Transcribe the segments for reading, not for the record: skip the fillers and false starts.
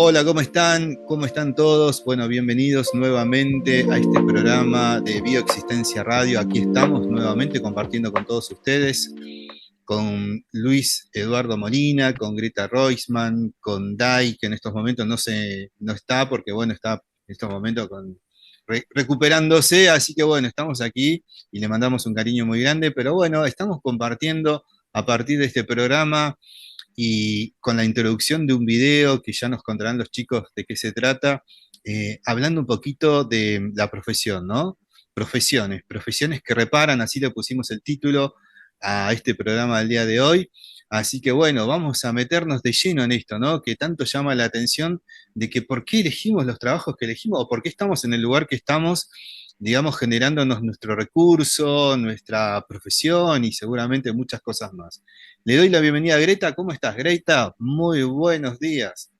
Hola, ¿cómo están? ¿Cómo están todos? Bueno, bienvenidos nuevamente a este programa de Bioexistencia Radio. Aquí estamos nuevamente compartiendo con todos ustedes, con Luis Eduardo Molina, con Greta Roisman, con Dai, que en estos momentos no está porque, bueno, está en estos momentos recuperándose, así que bueno, estamos aquí y le mandamos un cariño muy grande, pero bueno, estamos compartiendo a partir de este programa y con la introducción de un video que ya nos contarán los chicos de qué se trata, hablando un poquito de la profesión, ¿no? Profesiones que reparan, así le pusimos el título a este programa del día de hoy. Así que bueno, vamos a meternos de lleno en esto, ¿no? Que tanto llama la atención de que por qué elegimos los trabajos que elegimos o por qué estamos en el lugar que estamos, digamos, generándonos nuestro recurso, nuestra profesión y seguramente muchas cosas más. Le doy la bienvenida a Greta. ¿Cómo estás, Greta? Muy buenos días.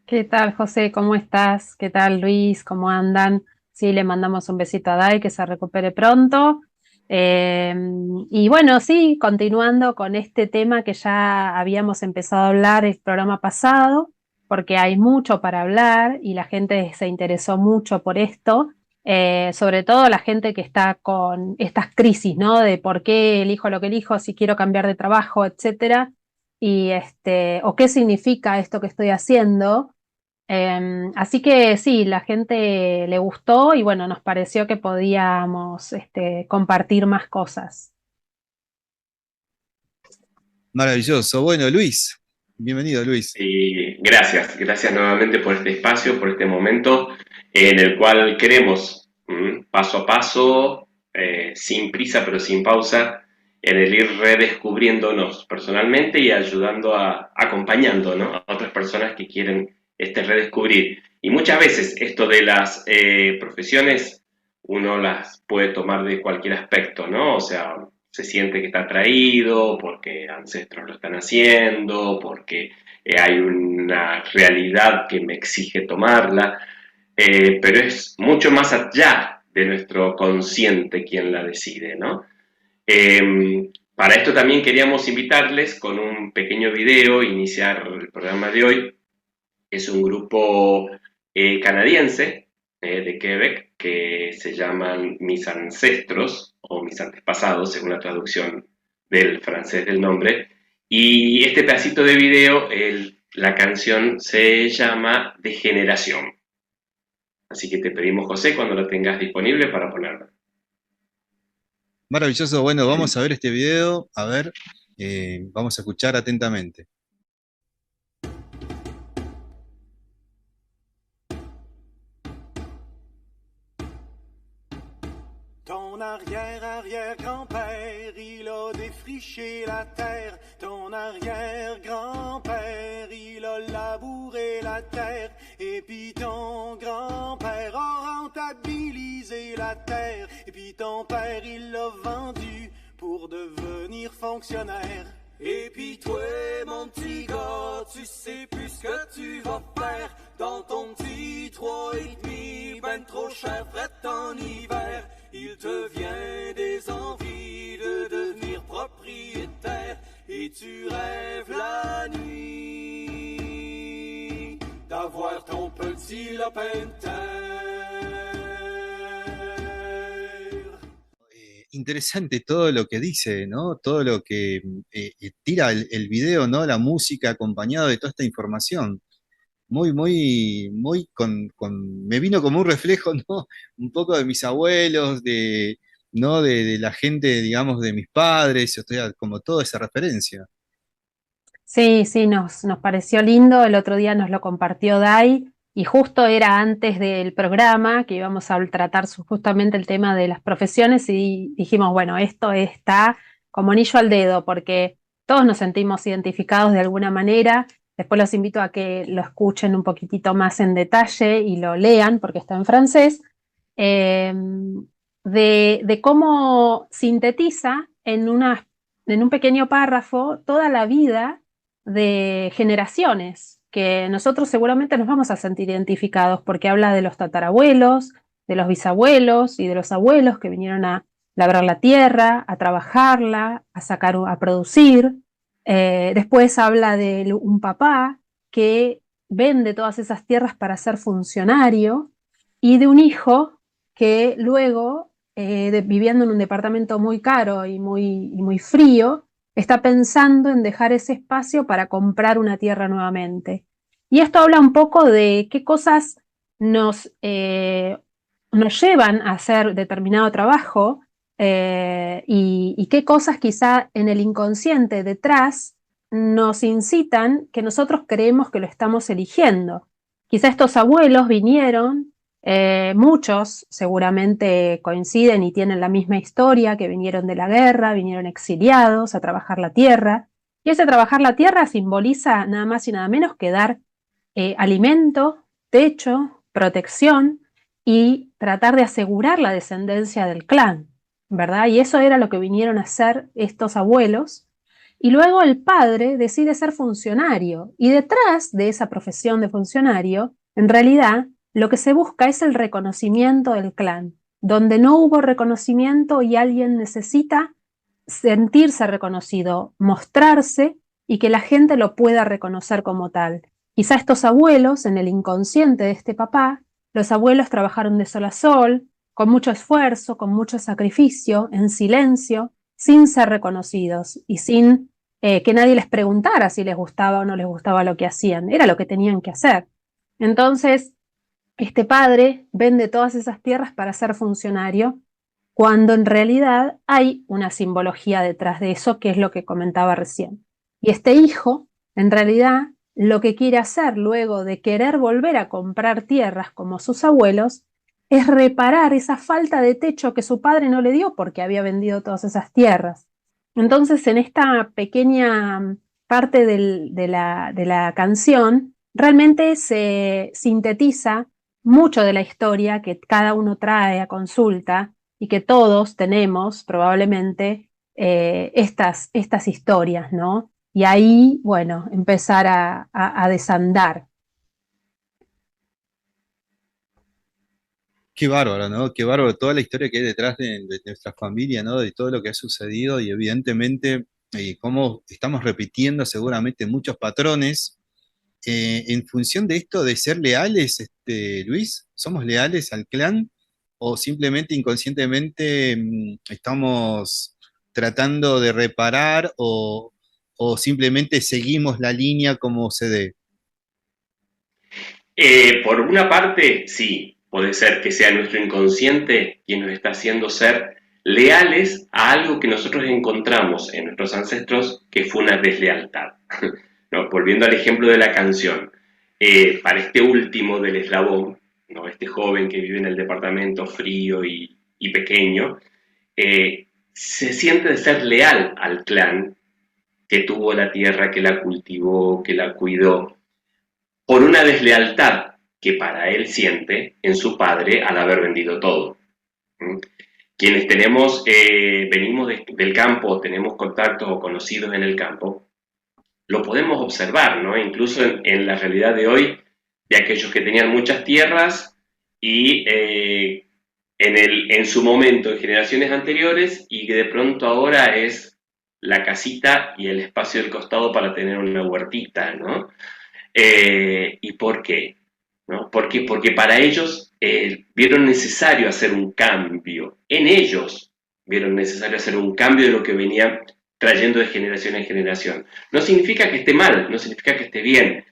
¿Qué tal, José? ¿Cómo estás? ¿Qué tal, Luis? ¿Cómo andan? Sí, le mandamos un besito a Dai, que se recupere pronto. Eh, y bueno, sí, continuando con este tema que ya habíamos empezado a hablar el programa pasado, porque hay mucho para hablar y la gente se interesó mucho por esto, sobre todo la gente que está con estas crisis, ¿no? De por qué elijo lo que elijo, si quiero cambiar de trabajo, etcétera, y o qué significa esto que estoy haciendo. Así que sí, la gente le gustó y bueno, nos pareció que podíamos compartir más cosas. Maravilloso. Bueno, Luis, bienvenido, Luis. Y gracias nuevamente por este espacio, por este momento en el cual queremos, paso a paso, sin prisa pero sin pausa, en el ir redescubriéndonos personalmente y acompañando, ¿no?, a otras personas que quieren redescubrir. Y muchas veces esto de las profesiones uno las puede tomar de cualquier aspecto, ¿no? O sea, se siente que está atraído porque ancestros lo están haciendo, porque hay una realidad que me exige tomarla, pero es mucho más allá de nuestro consciente quien la decide, ¿no? Para esto también queríamos invitarles con un pequeño video, iniciar el programa de hoy. Es un grupo canadiense de Quebec que se llaman Mis Ancestros o Mis Antepasados, según la traducción del francés del nombre. Y este pedacito de video, la canción se llama Degeneración. Así que te pedimos, José, cuando lo tengas disponible para ponerlo. Maravilloso. Bueno, vamos a ver este video. A ver, vamos a escuchar atentamente. Ton arrière-arrière-grand-père, il a défriché la terre. Ton arrière-grand-père, il a labouré la terre. Et puis ton grand-père a rentabilisé la terre. Et puis ton père, il l'a vendu pour devenir fonctionnaire. Et puis toi, mon petit gars, tu sais plus ce que tu vas faire dans ton petit 3,5, ben trop cher, fret en hiver. Il te vient des envies de devenir propriétaire et tu rêves la nuit d'avoir ton petit lopin de terre. Interesante todo lo que dice, ¿no? Todo lo que tira el video, ¿no? La música acompañado de toda esta información. Me vino como un reflejo, ¿no? Un poco de mis abuelos, ¿no? De la gente, digamos, de mis padres, o sea, como toda esa referencia. Sí, sí, nos pareció lindo. El otro día nos lo compartió Dai y justo era antes del programa que íbamos a tratar justamente el tema de las profesiones y dijimos, bueno, esto está como anillo al dedo porque todos nos sentimos identificados de alguna manera. Después los invito a que lo escuchen un poquitito más en detalle y lo lean porque está en francés, eh, de cómo sintetiza en un pequeño párrafo toda la vida de generaciones, que nosotros seguramente nos vamos a sentir identificados porque habla de los tatarabuelos, de los bisabuelos y de los abuelos que vinieron a labrar la tierra, a trabajarla, a sacar, a producir. Después habla de un papá que vende todas esas tierras para ser funcionario, y de un hijo que luego, viviendo en un departamento muy caro y muy frío, está pensando en dejar ese espacio para comprar una tierra nuevamente. Y esto habla un poco de qué cosas nos llevan a hacer determinado trabajo, y qué cosas quizá en el inconsciente detrás nos incitan que nosotros creemos que lo estamos eligiendo. Quizá estos abuelos vinieron, muchos seguramente coinciden y tienen la misma historia, que vinieron de la guerra, vinieron exiliados a trabajar la tierra, y ese trabajar la tierra simboliza nada más y nada menos que dar alimento, techo, protección y tratar de asegurar la descendencia del clan, ¿verdad? Y eso era lo que vinieron a hacer estos abuelos. Y luego el padre decide ser funcionario, y detrás de esa profesión de funcionario, en realidad, lo que se busca es el reconocimiento del clan. Donde no hubo reconocimiento y alguien necesita sentirse reconocido, mostrarse y que la gente lo pueda reconocer como tal. Quizá estos abuelos, en el inconsciente de este papá, los abuelos trabajaron de sol a sol, con mucho esfuerzo, con mucho sacrificio, en silencio, sin ser reconocidos y sin que nadie les preguntara si les gustaba o no les gustaba lo que hacían. Era lo que tenían que hacer. Entonces, este padre vende todas esas tierras para ser funcionario, cuando en realidad hay una simbología detrás de eso, que es lo que comentaba recién. Y este hijo, en realidad, lo que quiere hacer luego de querer volver a comprar tierras como sus abuelos, es reparar esa falta de techo que su padre no le dio porque había vendido todas esas tierras. Entonces, en esta pequeña parte de la canción, realmente se sintetiza mucho de la historia que cada uno trae a consulta y que todos tenemos probablemente, estas historias, ¿no? Y ahí, bueno, empezar a desandar. Qué bárbaro, ¿no? Qué bárbaro toda la historia que hay detrás de nuestra familia, ¿no? De todo lo que ha sucedido y evidentemente cómo estamos repitiendo seguramente muchos patrones. En función de esto de ser leales, Luis, ¿somos leales al clan o simplemente inconscientemente estamos tratando de reparar o simplemente seguimos la línea como se debe? Por una parte, sí, puede ser que sea nuestro inconsciente quien nos está haciendo ser leales a algo que nosotros encontramos en nuestros ancestros que fue una deslealtad. ¿No? Volviendo al ejemplo de la canción, para este último del eslabón, ¿no? Este joven que vive en el departamento frío y pequeño, se siente de ser leal al clan que tuvo la tierra, que la cultivó, que la cuidó, por una deslealtad que para él siente en su padre al haber vendido todo. ¿Mm? Quienes venimos del campo, tenemos contactos o conocidos en el campo, lo podemos observar, ¿no? Incluso en la realidad de hoy, de aquellos que tenían muchas tierras y en su momento, en generaciones anteriores, y que de pronto ahora es la casita y el espacio del costado para tener una huertita, ¿no? ¿Y por qué? ¿No? Porque para ellos vieron necesario hacer un cambio. En ellos vieron necesario hacer un cambio de lo que venían trayendo de generación en generación. No significa que esté mal, no significa que esté bien.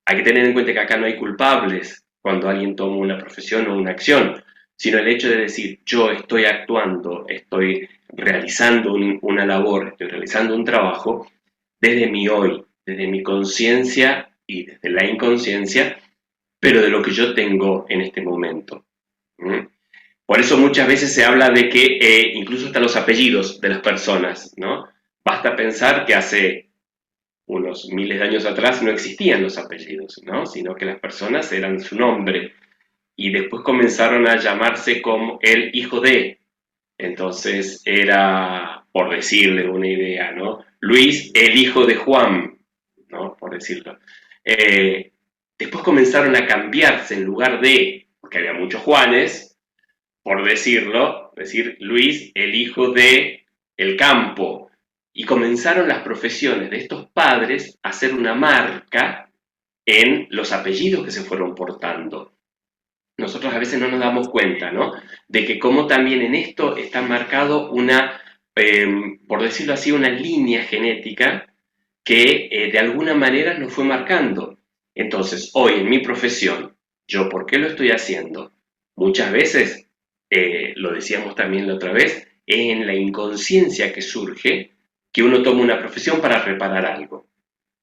Hay que tener en cuenta que acá no hay culpables cuando alguien toma una profesión o una acción, sino el hecho de decir, yo estoy actuando, estoy realizando una labor, estoy realizando un trabajo desde mi hoy, desde mi conciencia y desde la inconsciencia, pero de lo que yo tengo en este momento. ¿Mm? Por eso muchas veces se habla de que incluso hasta los apellidos de las personas, ¿no? Basta pensar que hace unos miles de años atrás no existían los apellidos, ¿no? Sino que las personas eran su nombre y después comenzaron a llamarse como el hijo de. Entonces era, por decirle una idea, ¿no? Luis, el hijo de Juan, ¿no? Por decirlo. Después comenzaron a cambiarse en lugar de, porque había muchos Juanes, por decirlo, decir Luis, el hijo de el campo. Y comenzaron las profesiones de estos padres a hacer una marca en los apellidos que se fueron portando. Nosotros a veces no nos damos cuenta, ¿no?, de que como también en esto está marcado una, por decirlo así, una línea genética que de alguna manera nos fue marcando. Entonces, hoy en mi profesión, ¿yo por qué lo estoy haciendo? Muchas veces, lo decíamos también la otra vez, es en la inconsciencia que surge que uno toma una profesión para reparar algo.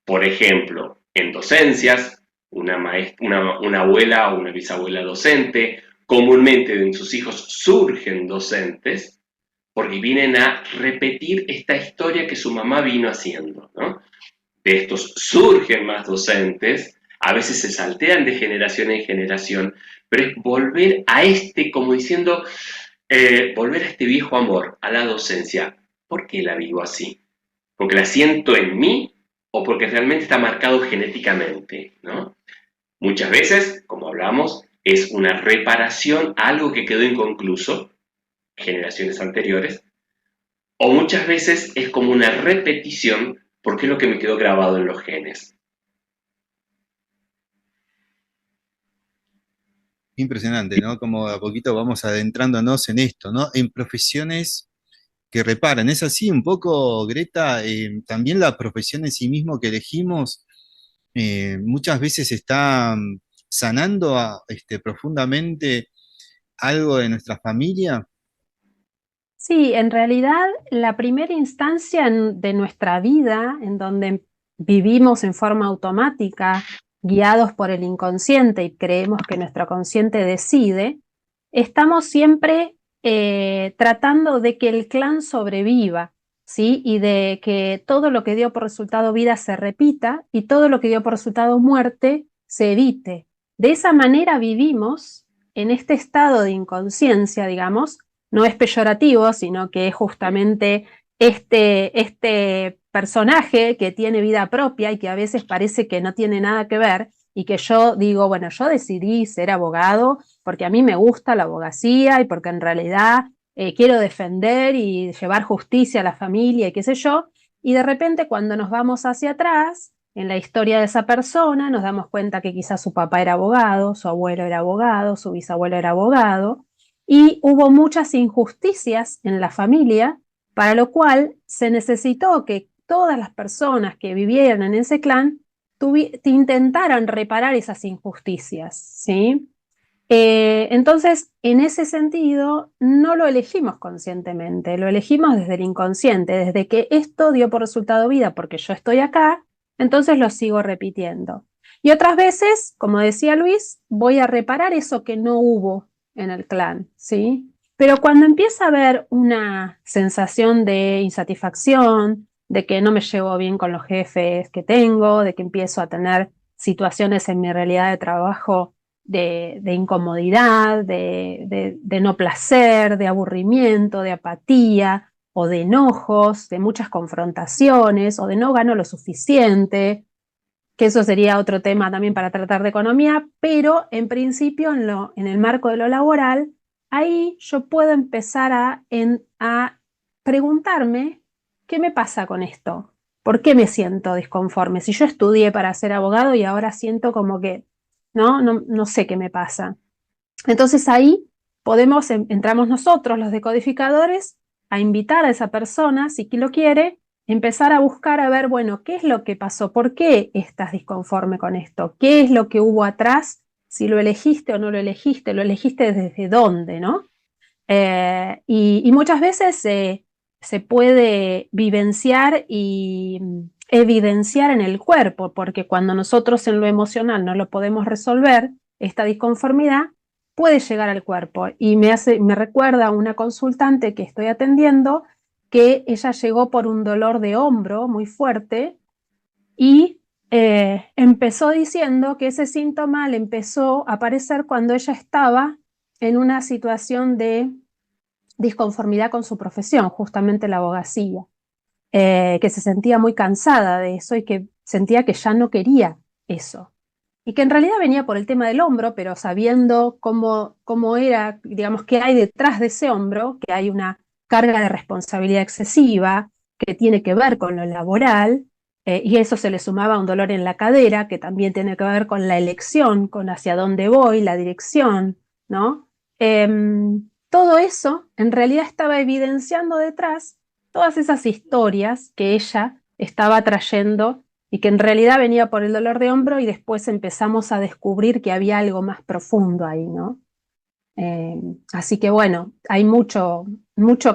Por ejemplo, en docencias, una abuela o una bisabuela docente, comúnmente en sus hijos surgen docentes porque vienen a repetir esta historia que su mamá vino haciendo, ¿no? De estos surgen más docentes, a veces se saltean de generación en generación, pero es volver a como diciendo, volver a este viejo amor, a la docencia. ¿Por qué la vivo así? ¿Porque la siento en mí o porque realmente está marcado genéticamente, ¿no? Muchas veces, como hablamos, es una reparación a algo que quedó inconcluso, generaciones anteriores, o muchas veces es como una repetición porque es lo que me quedó grabado en los genes. Impresionante, ¿no? Como a poquito vamos adentrándonos en esto, ¿no? En profesiones que reparan. Es así un poco, Greta, también la profesión en sí mismo que elegimos muchas veces está sanando profundamente algo de nuestra familia. Sí, en realidad la primera instancia de nuestra vida en donde vivimos en forma automática, guiados por el inconsciente y creemos que nuestro consciente decide, estamos siempre tratando de que el clan sobreviva, ¿sí? Y de que todo lo que dio por resultado vida se repita y todo lo que dio por resultado muerte se evite. De esa manera vivimos en este estado de inconsciencia, digamos. No es peyorativo, sino que es justamente este personaje que tiene vida propia y que a veces parece que no tiene nada que ver, y que yo digo, bueno, yo decidí ser abogado porque a mí me gusta la abogacía y porque en realidad quiero defender y llevar justicia a la familia y qué sé yo, y de repente cuando nos vamos hacia atrás en la historia de esa persona nos damos cuenta que quizás su papá era abogado, su abuelo era abogado, su bisabuelo era abogado, y hubo muchas injusticias en la familia, para lo cual se necesitó que todas las personas que vivieran en ese clan intentaran reparar esas injusticias, ¿sí? Entonces, en ese sentido, no lo elegimos conscientemente, lo elegimos desde el inconsciente, desde que esto dio por resultado vida porque yo estoy acá, entonces lo sigo repitiendo. Y otras veces, como decía Luis, voy a reparar eso que no hubo en el clan, ¿sí? Pero cuando empieza a haber una sensación de insatisfacción, de que no me llevo bien con los jefes que tengo, de que empiezo a tener situaciones en mi realidad de trabajo de incomodidad, de no placer, de aburrimiento, de apatía o de enojos, de muchas confrontaciones o de no gano lo suficiente, que eso sería otro tema también para tratar de economía, pero en principio en el marco de lo laboral, ahí yo puedo empezar a preguntarme qué me pasa con esto, por qué me siento disconforme. Si yo estudié para ser abogado y ahora siento como que no sé qué me pasa. Entonces ahí entramos nosotros, los decodificadores, a invitar a esa persona, si lo quiere, empezar a buscar a ver, bueno, ¿qué es lo que pasó? ¿Por qué estás disconforme con esto? ¿Qué es lo que hubo atrás? Si lo elegiste o no lo elegiste desde dónde, ¿no? Y muchas veces se puede vivenciar y evidenciar en el cuerpo, porque cuando nosotros en lo emocional no lo podemos resolver, esta disconformidad puede llegar al cuerpo. Y me recuerda a una consultante que estoy atendiendo, que ella llegó por un dolor de hombro muy fuerte y empezó diciendo que ese síntoma le empezó a aparecer cuando ella estaba en una situación de disconformidad con su profesión, justamente la abogacía, que se sentía muy cansada de eso y que sentía que ya no quería eso. Y que en realidad venía por el tema del hombro, pero sabiendo cómo era, digamos, qué hay detrás de ese hombro, que hay una carga de responsabilidad excesiva, que tiene que ver con lo laboral, y eso se le sumaba un dolor en la cadera, que también tiene que ver con la elección, con hacia dónde voy, la dirección, ¿no? Todo eso en realidad estaba evidenciando detrás todas esas historias que ella estaba trayendo y que en realidad venía por el dolor de hombro y después empezamos a descubrir que había algo más profundo ahí, ¿no? Así que bueno, hay mucho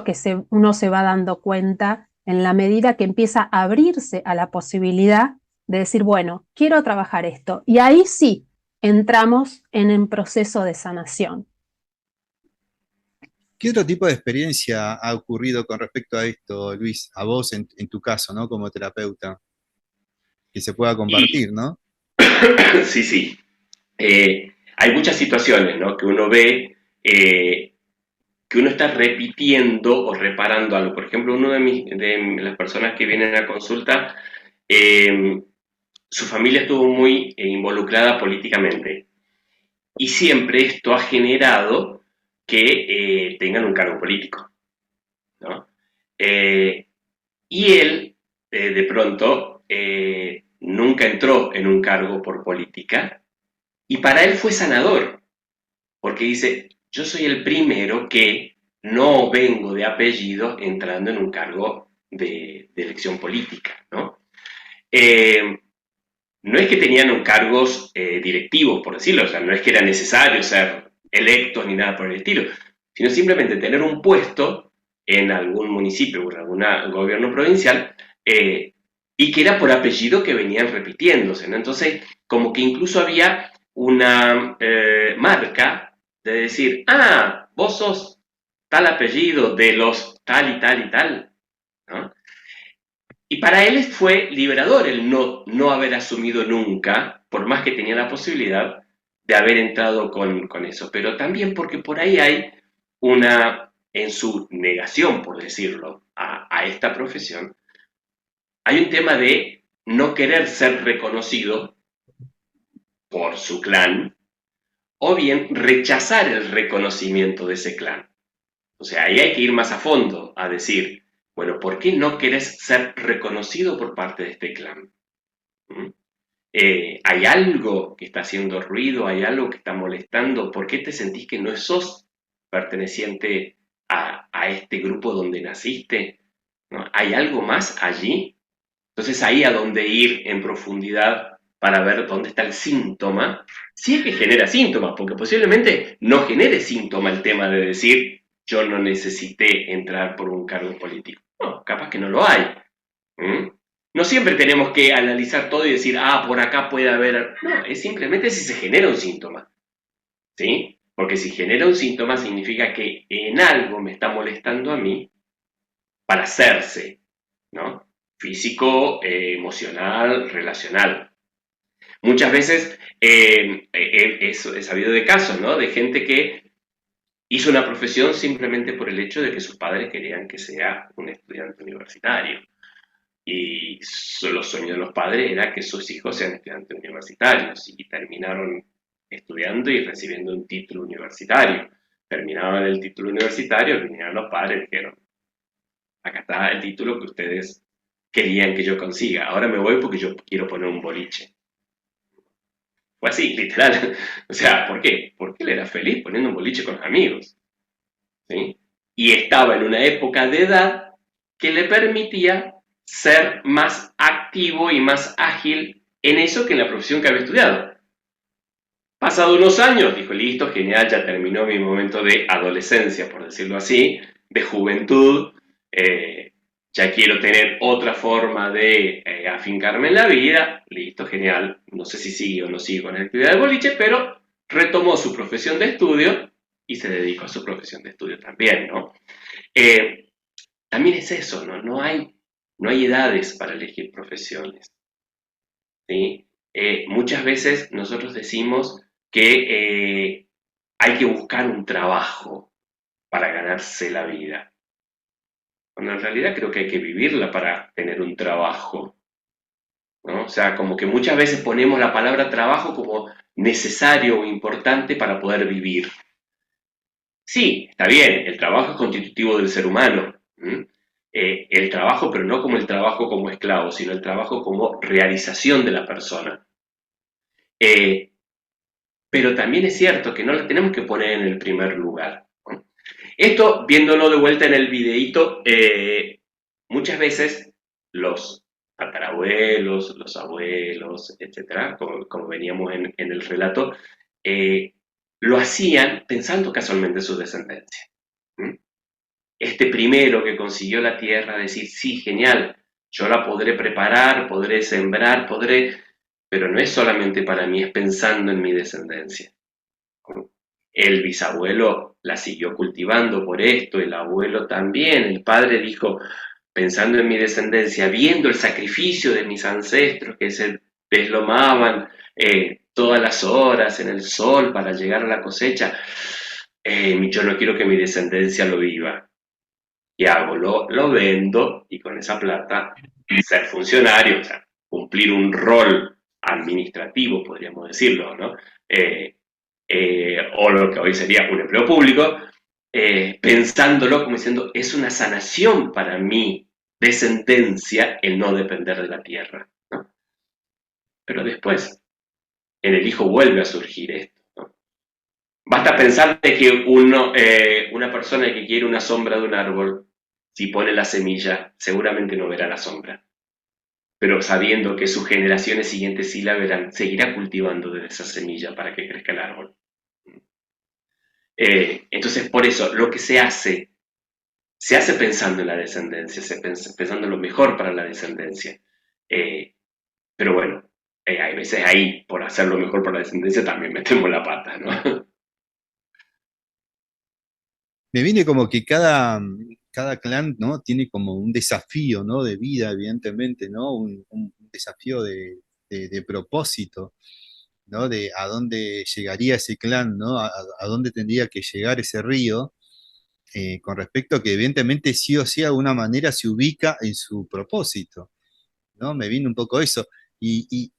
que uno se va dando cuenta en la medida que empieza a abrirse a la posibilidad de decir, bueno, quiero trabajar esto. Y ahí sí entramos en el proceso de sanación. ¿Qué otro tipo de experiencia ha ocurrido con respecto a esto, Luis, a vos en tu caso, ¿no? Como terapeuta, que se pueda compartir, ¿no? Sí, sí. Hay muchas situaciones, ¿no? Que uno ve que uno está repitiendo o reparando algo. Por ejemplo, uno de las personas que vienen a consulta, su familia estuvo muy involucrada políticamente. Y siempre esto ha generado que tengan un cargo político, ¿no? Y él, de pronto, nunca entró en un cargo por política, y para él fue sanador, porque dice, yo soy el primero que no vengo de apellido entrando en un cargo de elección política, ¿no? No es que tenían cargos directivos, por decirlo, o sea, no es que era necesario ser electos ni nada por el estilo, sino simplemente tener un puesto en algún municipio o en algún gobierno provincial, y que era por apellido que venían repitiéndose, ¿no? Entonces, como que incluso había una marca de decir, ah, vos sos tal apellido de los tal y tal y tal, ¿no? Y para él fue liberador el no haber asumido nunca, por más que tenía la posibilidad de haber entrado con eso. Pero también porque por ahí hay en su negación, por decirlo, a esta profesión, hay un tema de no querer ser reconocido por su clan, o bien rechazar el reconocimiento de ese clan. O sea, ahí hay que ir más a fondo, a decir, bueno, ¿por qué no querés ser reconocido por parte de este clan? ¿Hay algo que está haciendo ruido? ¿Hay algo que está molestando? ¿Por qué te sentís que no sos perteneciente a este grupo donde naciste? ¿No? ¿Hay algo más allí? Entonces ahí a dónde ir en profundidad para ver dónde está el síntoma, si es que genera síntomas, porque posiblemente no genere síntoma el tema de decir yo no necesité entrar por un cargo político. No, capaz que no lo hay. No siempre tenemos que analizar todo y decir, ah, por acá puede haber... No, es simplemente si se genera un síntoma, ¿sí? Porque si genera un síntoma significa que en algo me está molestando a mí para hacerse, ¿no? Físico, emocional, relacional. Muchas veces he sabido de casos, ¿no? De gente que hizo una profesión simplemente por el hecho de que sus padres querían que sea un estudiante universitario. Y los sueños de los padres era que sus hijos sean estudiantes universitarios, y terminaron estudiando y recibiendo un título universitario. Terminaban el título universitario, vinieron los padres y dijeron, acá está el título que ustedes querían que yo consiga, ahora me voy porque yo quiero poner un boliche. Fue así, literal. O sea, ¿por qué? Porque él era feliz poniendo un boliche con los amigos, ¿sí? Y estaba en una época de edad que le permitía ser más activo y más ágil en eso que en la profesión que había estudiado. Pasado unos años, dijo, listo, genial, ya terminó mi momento de adolescencia, por decirlo así, de juventud, ya quiero tener otra forma de afincarme en la vida, listo, genial, no sé si sigue o no sigue con la actividad de boliche, pero retomó su profesión de estudio y se dedicó a su profesión de estudio también, ¿no? También es eso, ¿no? No hay edades para elegir profesiones, ¿sí? Muchas veces nosotros decimos que hay que buscar un trabajo para ganarse la vida. Cuando en realidad creo que hay que vivirla para tener un trabajo, ¿no? O sea, como que muchas veces ponemos la palabra trabajo como necesario o importante para poder vivir. Sí, está bien, el trabajo es constitutivo del ser humano, el trabajo, pero no como el trabajo como esclavo, sino el trabajo como realización de la persona. Eh, pero también es cierto que no la tenemos que poner en el primer lugar, ¿no? Esto, viéndolo de vuelta en el videíto, muchas veces los tatarabuelos, los abuelos, etcétera, como veníamos en el relato, lo hacían pensando casualmente en su descendencia. ¿Mm? Este primero que consiguió la tierra, decir, sí, genial, yo la podré preparar, podré sembrar, pero no es solamente para mí, es pensando en mi descendencia. El bisabuelo la siguió cultivando por esto, el abuelo también, el padre dijo, pensando en mi descendencia, viendo el sacrificio de mis ancestros que se deslomaban todas las horas en el sol para llegar a la cosecha, yo no quiero que mi descendencia lo viva. ¿Qué hago? Lo vendo y con esa plata ser funcionario, o sea, cumplir un rol administrativo, podríamos decirlo, ¿no? O lo que hoy sería un empleo público, pensándolo como diciendo, es una sanación para mi descendencia el no depender de la tierra, ¿no? Pero después, en el hijo vuelve a surgir esto, ¿no? Basta pensar de que una persona que quiere una sombra de un árbol, si pone la semilla, seguramente no verá la sombra, pero sabiendo que sus generaciones siguientes sí la verán, seguirá cultivando desde esa semilla para que crezca el árbol. Entonces, por eso, lo que se hace pensando en la descendencia, pensando en lo mejor para la descendencia. Pero bueno, hay veces ahí, por hacer lo mejor para la descendencia, también metemos la pata, ¿no? Me viene como que cada clan, ¿no? Tiene como un desafío, ¿no? De vida, evidentemente, ¿no? Un desafío de propósito, ¿no? De a dónde llegaría ese clan, ¿no? A dónde tendría que llegar ese río, con respecto a que evidentemente sí o sí de alguna manera se ubica en su propósito, ¿no? Me vino un poco eso. Y, y-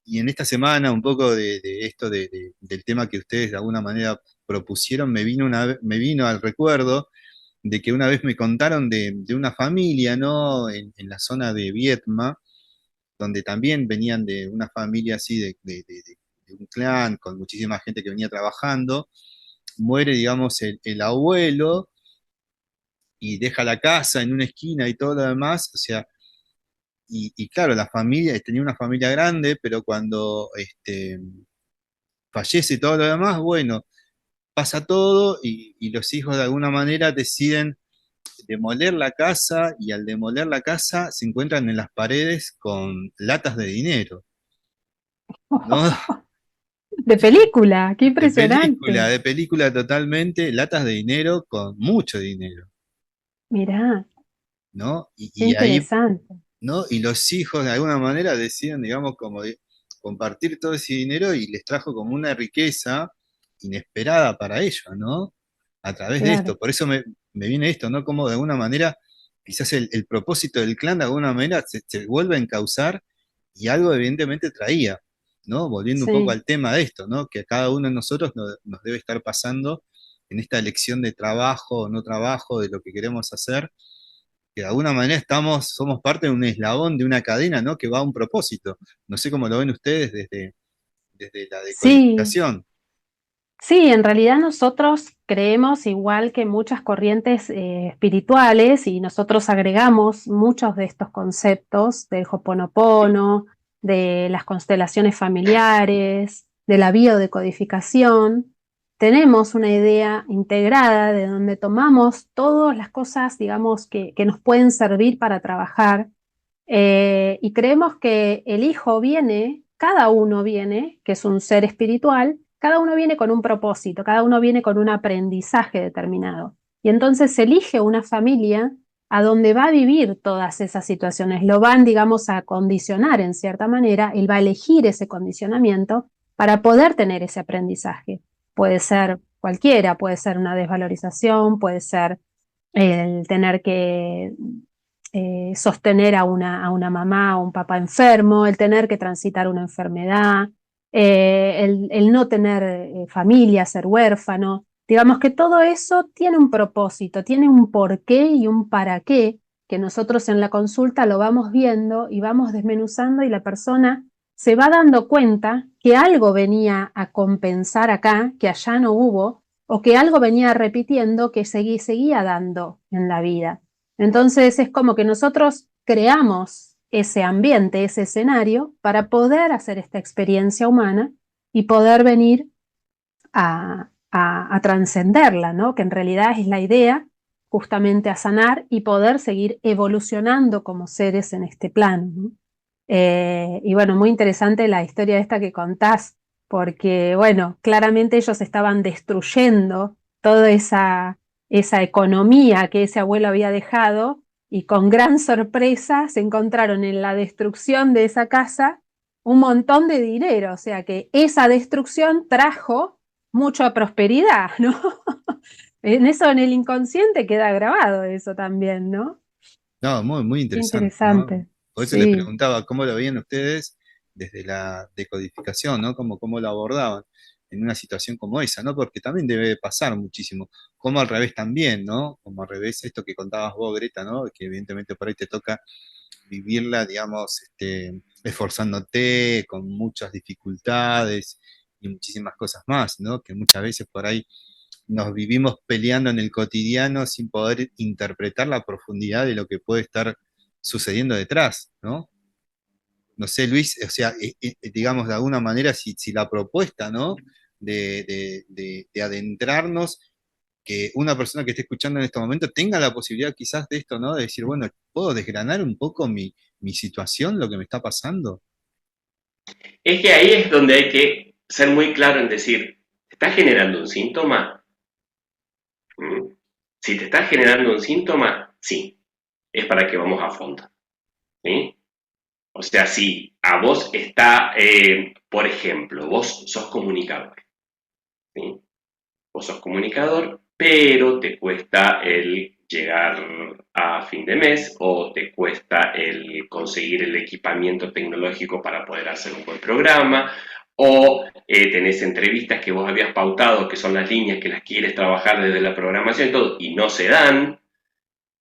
y en esta semana, un poco de esto del tema que ustedes de alguna manera propusieron, me vino al recuerdo de que una vez me contaron de una familia, ¿no? En la zona de Vietma, donde también venían de una familia así de un clan, con muchísima gente que venía trabajando. Muere, digamos, el abuelo y deja la casa en una esquina y todo lo demás, o sea, y claro, la familia, tenía una familia grande, pero cuando fallece todo lo demás, bueno, pasa todo y los hijos de alguna manera deciden demoler la casa y al demoler la casa se encuentran en las paredes con latas de dinero, ¿no? Qué impresionante. De película totalmente, latas de dinero con mucho dinero, Mirá, ¿no? qué Y ahí, interesante. ¿no? Y los hijos de alguna manera deciden, digamos, como compartir todo ese dinero y les trajo como una riqueza inesperada para ellos, ¿no? A través de Claro, esto. Por eso me viene esto, ¿no? Como de alguna manera, quizás el propósito del clan de alguna manera se vuelve a encauzar y algo evidentemente traía, ¿no? Volviendo un poco sí, al tema de esto, ¿no? Que a cada uno de nosotros nos debe estar pasando en esta elección de trabajo o no trabajo, de lo que queremos hacer, que de alguna manera somos parte de un eslabón de una cadena, ¿no? Que va a un propósito. No sé cómo lo ven ustedes desde la sí. decodificación. Sí, en realidad nosotros creemos igual que muchas corrientes espirituales y nosotros agregamos muchos de estos conceptos del Hoponopono, de las constelaciones familiares, de la biodecodificación. Tenemos una idea integrada de donde tomamos todas las cosas, digamos, que nos pueden servir para trabajar y creemos que el hijo viene, cada uno viene, que es un ser espiritual, cada uno viene con un propósito, cada uno viene con un aprendizaje determinado. Y entonces elige una familia a donde va a vivir todas esas situaciones, lo van, digamos, a condicionar en cierta manera, él va a elegir ese condicionamiento para poder tener ese aprendizaje. Puede ser cualquiera, puede ser una desvalorización, puede ser el tener que sostener a una mamá o un papá enfermo, el tener que transitar una enfermedad, el no tener familia, ser huérfano. Digamos que todo eso tiene un propósito, tiene un porqué y un para qué, que nosotros en la consulta lo vamos viendo y vamos desmenuzando y la persona se va dando cuenta que algo venía a compensar acá, que allá no hubo, o que algo venía repitiendo que seguía dando en la vida. Entonces es como que nosotros creamos ese ambiente, ese escenario, para poder hacer esta experiencia humana y poder venir a trascenderla, ¿no? Que en realidad es la idea justamente a sanar y poder seguir evolucionando como seres en este plano, ¿no? Y bueno, muy interesante la historia esta que contás, porque bueno, claramente ellos estaban destruyendo toda esa economía que ese abuelo había dejado y con gran sorpresa se encontraron en la destrucción de esa casa un montón de dinero, o sea que esa destrucción trajo mucha prosperidad, ¿no? En eso, en el inconsciente queda grabado eso también, ¿no? No, muy Qué interesante, ¿no? interesante. Por eso les Sí. preguntaba cómo lo veían ustedes desde la decodificación, ¿no? Cómo lo abordaban en una situación como esa, ¿no? Porque también debe pasar muchísimo. Como al revés también, ¿no? Como al revés esto que contabas vos, Greta, ¿no? Que evidentemente por ahí te toca vivirla, digamos, esforzándote con muchas dificultades y muchísimas cosas más, ¿no? Que muchas veces por ahí nos vivimos peleando en el cotidiano sin poder interpretar la profundidad de lo que puede estar sucediendo detrás, ¿no? No sé, Luis, o sea, digamos de alguna manera, si la propuesta, ¿no? De adentrarnos, que una persona que esté escuchando en este momento tenga la posibilidad quizás de esto, ¿no? De decir, bueno, ¿puedo desgranar un poco mi situación, lo que me está pasando? Es que ahí es donde hay que ser muy claro en decir, ¿te está generando un síntoma? ¿Mm? Si te está generando un síntoma, sí, es para que vamos a fondo, ¿sí? O sea, si a vos está, por ejemplo, vos sos comunicador, ¿sí? Vos sos comunicador, pero te cuesta el llegar a fin de mes o te cuesta el conseguir el equipamiento tecnológico para poder hacer un buen programa o tenés entrevistas que vos habías pautado, que son las líneas que las quieres trabajar desde la programación y todo, y no se dan.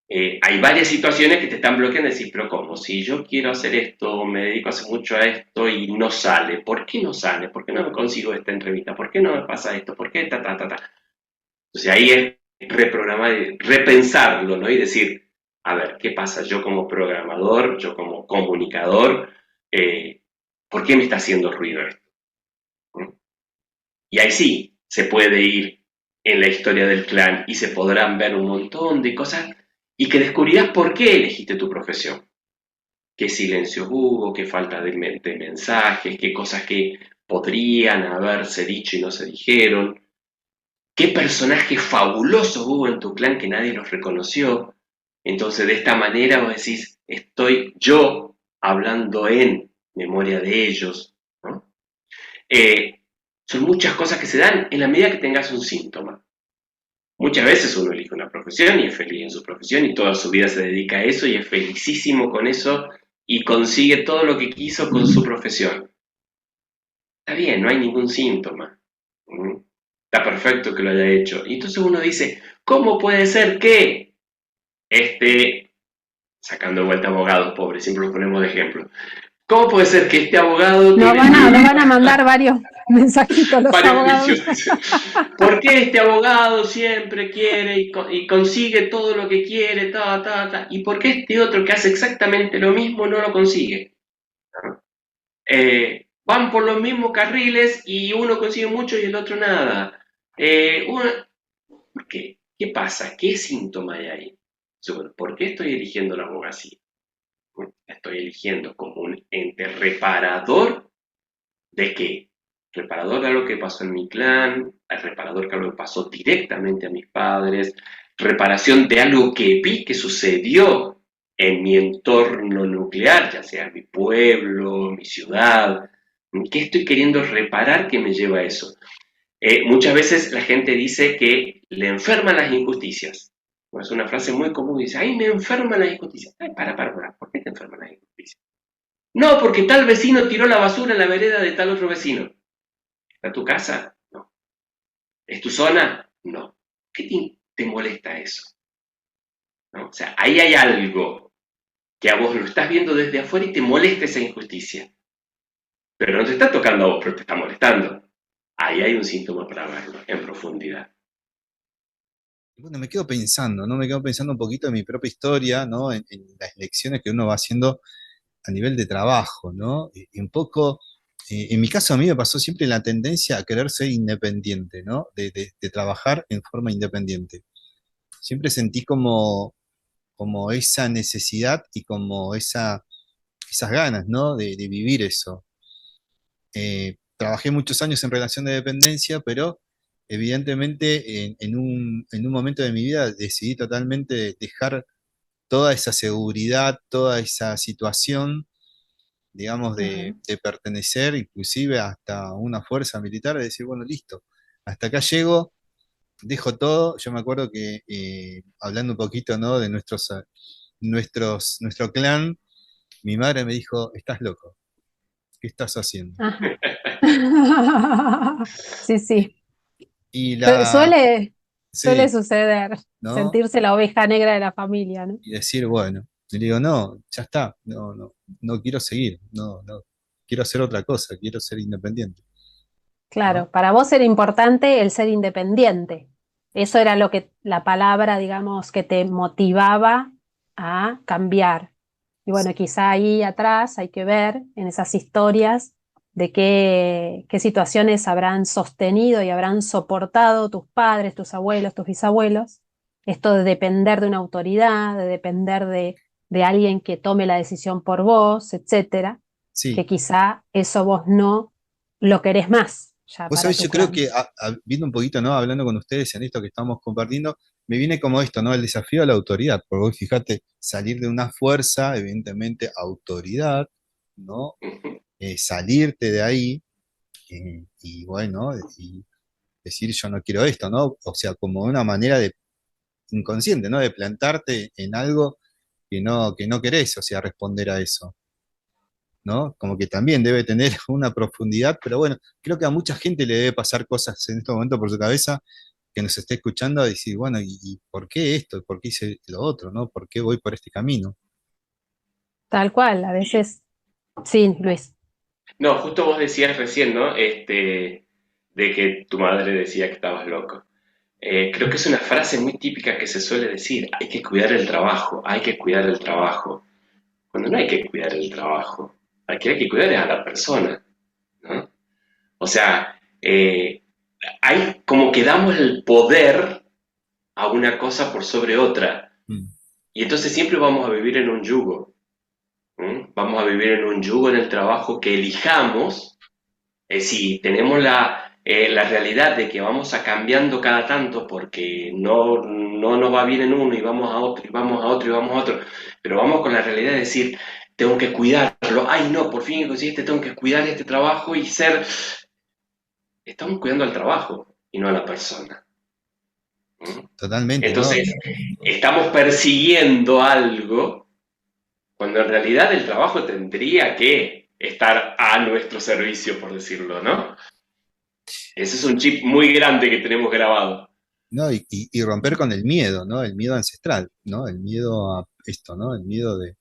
Hay varias situaciones que te están bloqueando y decís, pero ¿cómo? Si yo quiero hacer esto, me dedico hace mucho a esto y no sale, ¿por qué no sale? ¿Por qué no me consigo esta entrevista? ¿Por qué no me pasa esto? ¿Por qué ta? Entonces ahí es reprogramar, repensarlo, ¿no? Y decir, a ver, ¿qué pasa? Yo como programador, yo como comunicador, ¿por qué me está haciendo ruido esto? ¿Mm? Y ahí sí, se puede ir en la historia del clan y se podrán ver un montón de cosas y que descubrirás por qué elegiste tu profesión. Qué silencios hubo, qué falta de mensajes, qué cosas que podrían haberse dicho y no se dijeron, qué personajes fabulosos hubo en tu clan que nadie los reconoció. Entonces, de esta manera vos decís, estoy yo hablando en memoria de ellos, ¿no? Son muchas cosas que se dan en la medida que tengas un síntoma. Muchas veces uno elige una profesión y es feliz en su profesión y toda su vida se dedica a eso y es felicísimo con eso y consigue todo lo que quiso con su profesión. Está bien, no hay ningún síntoma. ¿Mm? Está perfecto que lo haya hecho. Y entonces uno dice, ¿cómo puede ser que sacando de vuelta abogados pobres, siempre los ponemos de ejemplo, ¿cómo puede ser que este abogado Nos tiene van a mandar varios mensajitos los varios abogados. juicios? ¿Por qué este abogado siempre quiere y consigue todo lo que quiere, ¿Y por qué este otro que hace exactamente lo mismo no lo consigue? ¿No? Van por los mismos carriles y uno consigue mucho y el otro nada. ¿Por qué? ¿Qué pasa? ¿Qué síntoma hay ahí? ¿Por qué estoy eligiendo la abogacía? Estoy eligiendo como un ente reparador de qué? Reparador de algo que pasó en mi clan, reparador de algo que pasó directamente a mis padres, reparación de algo que vi que sucedió en mi entorno nuclear, ya sea mi pueblo, mi ciudad. ¿Qué estoy queriendo reparar que me lleva a eso? Muchas veces la gente dice que le enferman las injusticias. Es una frase muy común, dice, ¡ay, me enferman las injusticias! Ay, para, ¿por qué te enferman las injusticias? No, porque tal vecino tiró la basura en la vereda de tal otro vecino. ¿Está tu casa? No. ¿Es tu zona? No. ¿Qué te molesta eso? ¿no? O sea, ahí hay algo que a vos lo estás viendo desde afuera y te molesta esa injusticia. Pero no te está tocando a vos, pero te está molestando. Ahí hay un síntoma para verlo en profundidad. Bueno, me quedo pensando, ¿no? Me quedo pensando un poquito en mi propia historia, ¿no? En las lecciones que uno va haciendo a nivel de trabajo, ¿no? Y un poco, en mi caso a mí me pasó siempre la tendencia a querer ser independiente, ¿no? De trabajar en forma independiente. Siempre sentí como esa necesidad y como esas ganas, ¿no? De vivir eso. Trabajé muchos años en relación de dependencia, pero evidentemente en un momento de mi vida decidí totalmente dejar toda esa seguridad, toda esa situación, digamos, Ujú. de pertenecer inclusive hasta una fuerza militar, de decir, bueno, listo, hasta acá llego, dejo todo. Yo me acuerdo que hablando un poquito, ¿no? de nuestro clan, mi madre me dijo, estás loco, ¿qué estás haciendo? Ajá. Sí, sí. Y la, Suele sí, suceder, ¿no? sentirse la oveja negra de la familia, ¿no? Y decir, bueno, y le digo, no, ya está, no, no, no quiero seguir, no, no, quiero hacer otra cosa, quiero ser independiente, ¿no? Claro, para vos era importante el ser independiente. Eso era lo que, la palabra, digamos, que te motivaba a cambiar. Y bueno, quizá ahí atrás hay que ver en esas historias de qué situaciones habrán sostenido y habrán soportado tus padres, tus abuelos, tus bisabuelos. Esto de depender de una autoridad, de depender de alguien que tome la decisión por vos, etcétera, Sí, que quizá eso vos no lo querés más ya vos para sabés, tu yo creo clan. que viendo un poquito, ¿no? Hablando con ustedes en esto que estamos compartiendo, me viene como esto, ¿no? El desafío a la autoridad, porque vos fíjate, salir de una fuerza, evidentemente, autoridad, ¿no? Salirte de ahí, y bueno, y decir yo no quiero esto, ¿no? O sea, como una manera de inconsciente, ¿no? De plantarte en algo que no querés, o sea, responder a eso, ¿no? Como que también debe tener una profundidad, pero bueno, creo que a mucha gente le debe pasar cosas en este momento por su cabeza que nos esté escuchando a decir, bueno, ¿y por qué esto? ¿Por qué hice lo otro? ¿No? ¿Por qué voy por este camino? Tal cual, a veces, sí, Luis. No, justo vos decías recién, ¿no? De que tu madre decía que estabas loco. Creo que es una frase muy típica que se suele decir, hay que cuidar el trabajo, hay que cuidar el trabajo. Cuando no hay que cuidar el trabajo, al que hay que cuidar es a la persona, ¿no? O sea, hay como que damos el poder a una cosa por sobre otra. Mm, Y entonces siempre vamos a vivir en un yugo. ¿Mm? Vamos a vivir en un yugo en el trabajo que elijamos. Si tenemos la realidad de que vamos a cambiando cada tanto porque no nos va bien en uno y vamos a otro y vamos a otro y vamos a otro, pero vamos con la realidad de decir, tengo que cuidarlo, ay no, por fin conseguiste, tengo que cuidar este trabajo y ser... Estamos cuidando al trabajo y no a la persona. ¿Mm? totalmente, ¿no? Entonces, estamos persiguiendo algo cuando en realidad el trabajo tendría que estar a nuestro servicio, por decirlo, ¿no? Ese es un chip muy grande que tenemos grabado. ¿No? Y romper con el miedo, ¿no? El miedo ancestral, ¿no? El miedo a esto, ¿no? El miedo de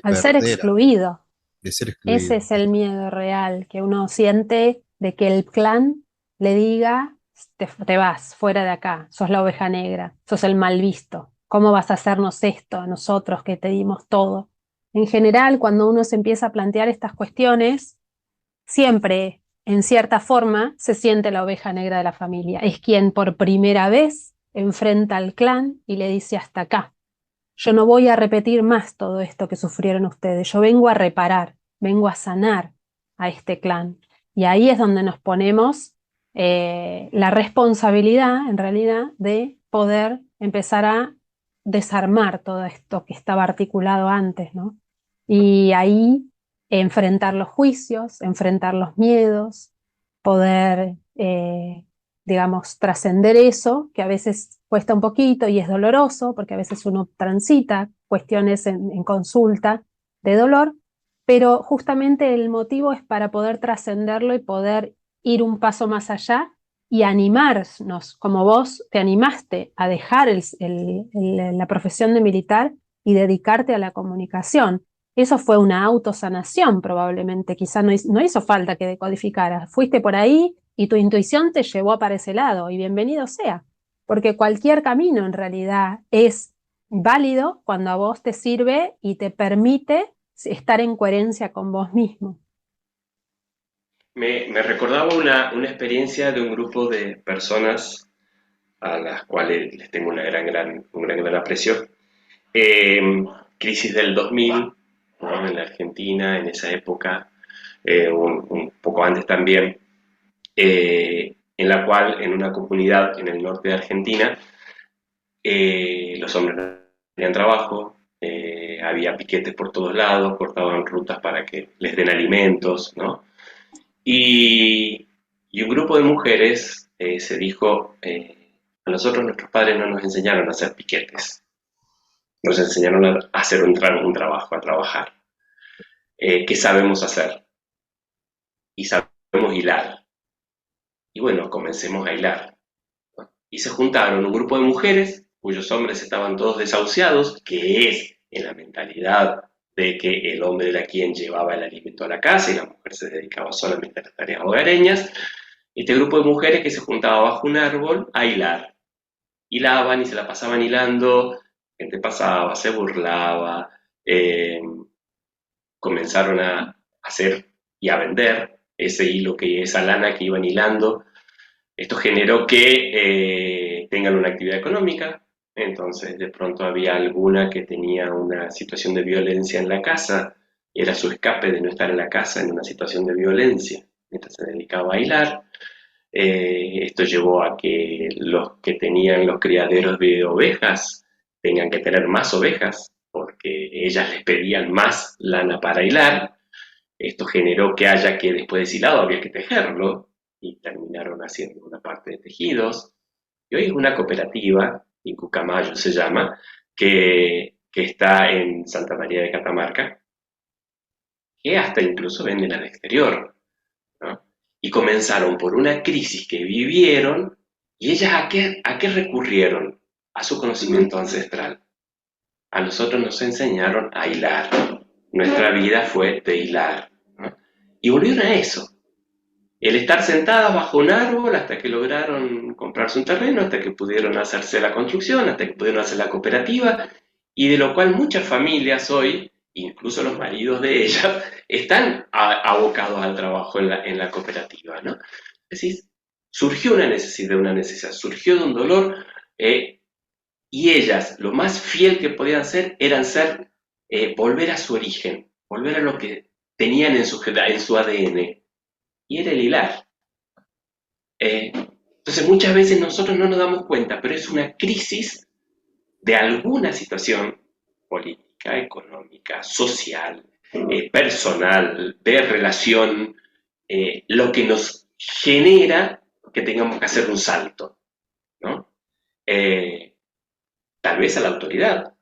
Al ser perder, excluido, de ser ese excluido. es el miedo real que uno siente de que el clan le diga, te vas fuera de acá, sos la oveja negra, sos el mal visto, ¿cómo vas a hacernos esto a nosotros que te dimos todo? En general, cuando uno se empieza a plantear estas cuestiones, siempre, en cierta forma, se siente la oveja negra de la familia. Es quien por primera vez enfrenta al clan y le dice hasta acá. Yo no voy a repetir más todo esto que sufrieron ustedes. Yo vengo a reparar, vengo a sanar a este clan. Y ahí es donde nos ponemos la responsabilidad, en realidad, de poder empezar a desarmar todo esto que estaba articulado antes, ¿no? Y ahí enfrentar los juicios, enfrentar los miedos, poder, digamos, trascender eso, que a veces cuesta un poquito y es doloroso, porque a veces uno transita cuestiones en consulta de dolor, pero justamente el motivo es para poder trascenderlo y poder ir un paso más allá y animarnos, como vos te animaste a dejar la profesión de militar y dedicarte a la comunicación. Eso fue una autosanación probablemente, quizá no hizo falta que decodificaras, fuiste por ahí y tu intuición te llevó para ese lado, y bienvenido sea, porque cualquier camino en realidad es válido cuando a vos te sirve y te permite estar en coherencia con vos mismo. Me recordaba una experiencia de un grupo de personas a las cuales les tengo un gran aprecio. Eh, Crisis del 2000, ¿no? En la Argentina, en esa época, un poco antes también, en la cual en una comunidad en el norte de Argentina, los hombres no tenían trabajo, había piquetes por todos lados, cortaban rutas para que les den alimentos, ¿no? Y un grupo de mujeres se dijo, a nosotros nuestros padres no nos enseñaron a hacer piquetes, nos enseñaron a hacer un trabajo, a trabajar. ¿Qué sabemos hacer? Y sabemos hilar. Y bueno, comencemos a hilar, ¿no? Y se juntaron un grupo de mujeres cuyos hombres estaban todos desahuciados, que es en la mentalidad de que el hombre era quien llevaba el alimento a la casa y la mujer se dedicaba solamente a las tareas hogareñas. Este grupo de mujeres que se juntaba bajo un árbol a hilar. Hilaban y se la pasaban hilando, gente pasaba, se burlaba, comenzaron a hacer y a vender ese hilo, esa lana que iban hilando. Esto generó que tengan una actividad económica. Entonces de pronto había alguna que tenía una situación de violencia en la casa, era su escape de no estar en la casa en una situación de violencia, mientras se dedicaba a hilar. Esto llevó a que los que tenían los criaderos de ovejas tengan que tener más ovejas, porque ellas les pedían más lana para hilar. Esto generó que haya que después de hilado había que tejerlo, y terminaron haciendo una parte de tejidos. Y hoy es una cooperativa, Incucamayo se llama, que está en Santa María de Catamarca, que hasta incluso venden al exterior, ¿no? Y comenzaron por una crisis que vivieron, y ellas ¿a qué recurrieron? A su conocimiento ancestral. A nosotros nos enseñaron a hilar. Nuestra vida fue de hilar, ¿no? Y volvieron a eso. El estar sentadas bajo un árbol hasta que lograron comprarse un terreno, hasta que pudieron hacerse la construcción, hasta que pudieron hacer la cooperativa, y de lo cual muchas familias hoy, incluso los maridos de ellas, están abocados al trabajo en la cooperativa, ¿no? Es decir, surgió una necesidad, surgió de un dolor, y ellas, lo más fiel que podían ser, volver a su origen, volver a lo que tenían en su ADN, y era el hilar. Entonces muchas veces nosotros no nos damos cuenta, pero es una crisis de alguna situación política, económica, social, personal, de relación, lo que nos genera que tengamos que hacer un salto, ¿no? Tal vez a la autoridad.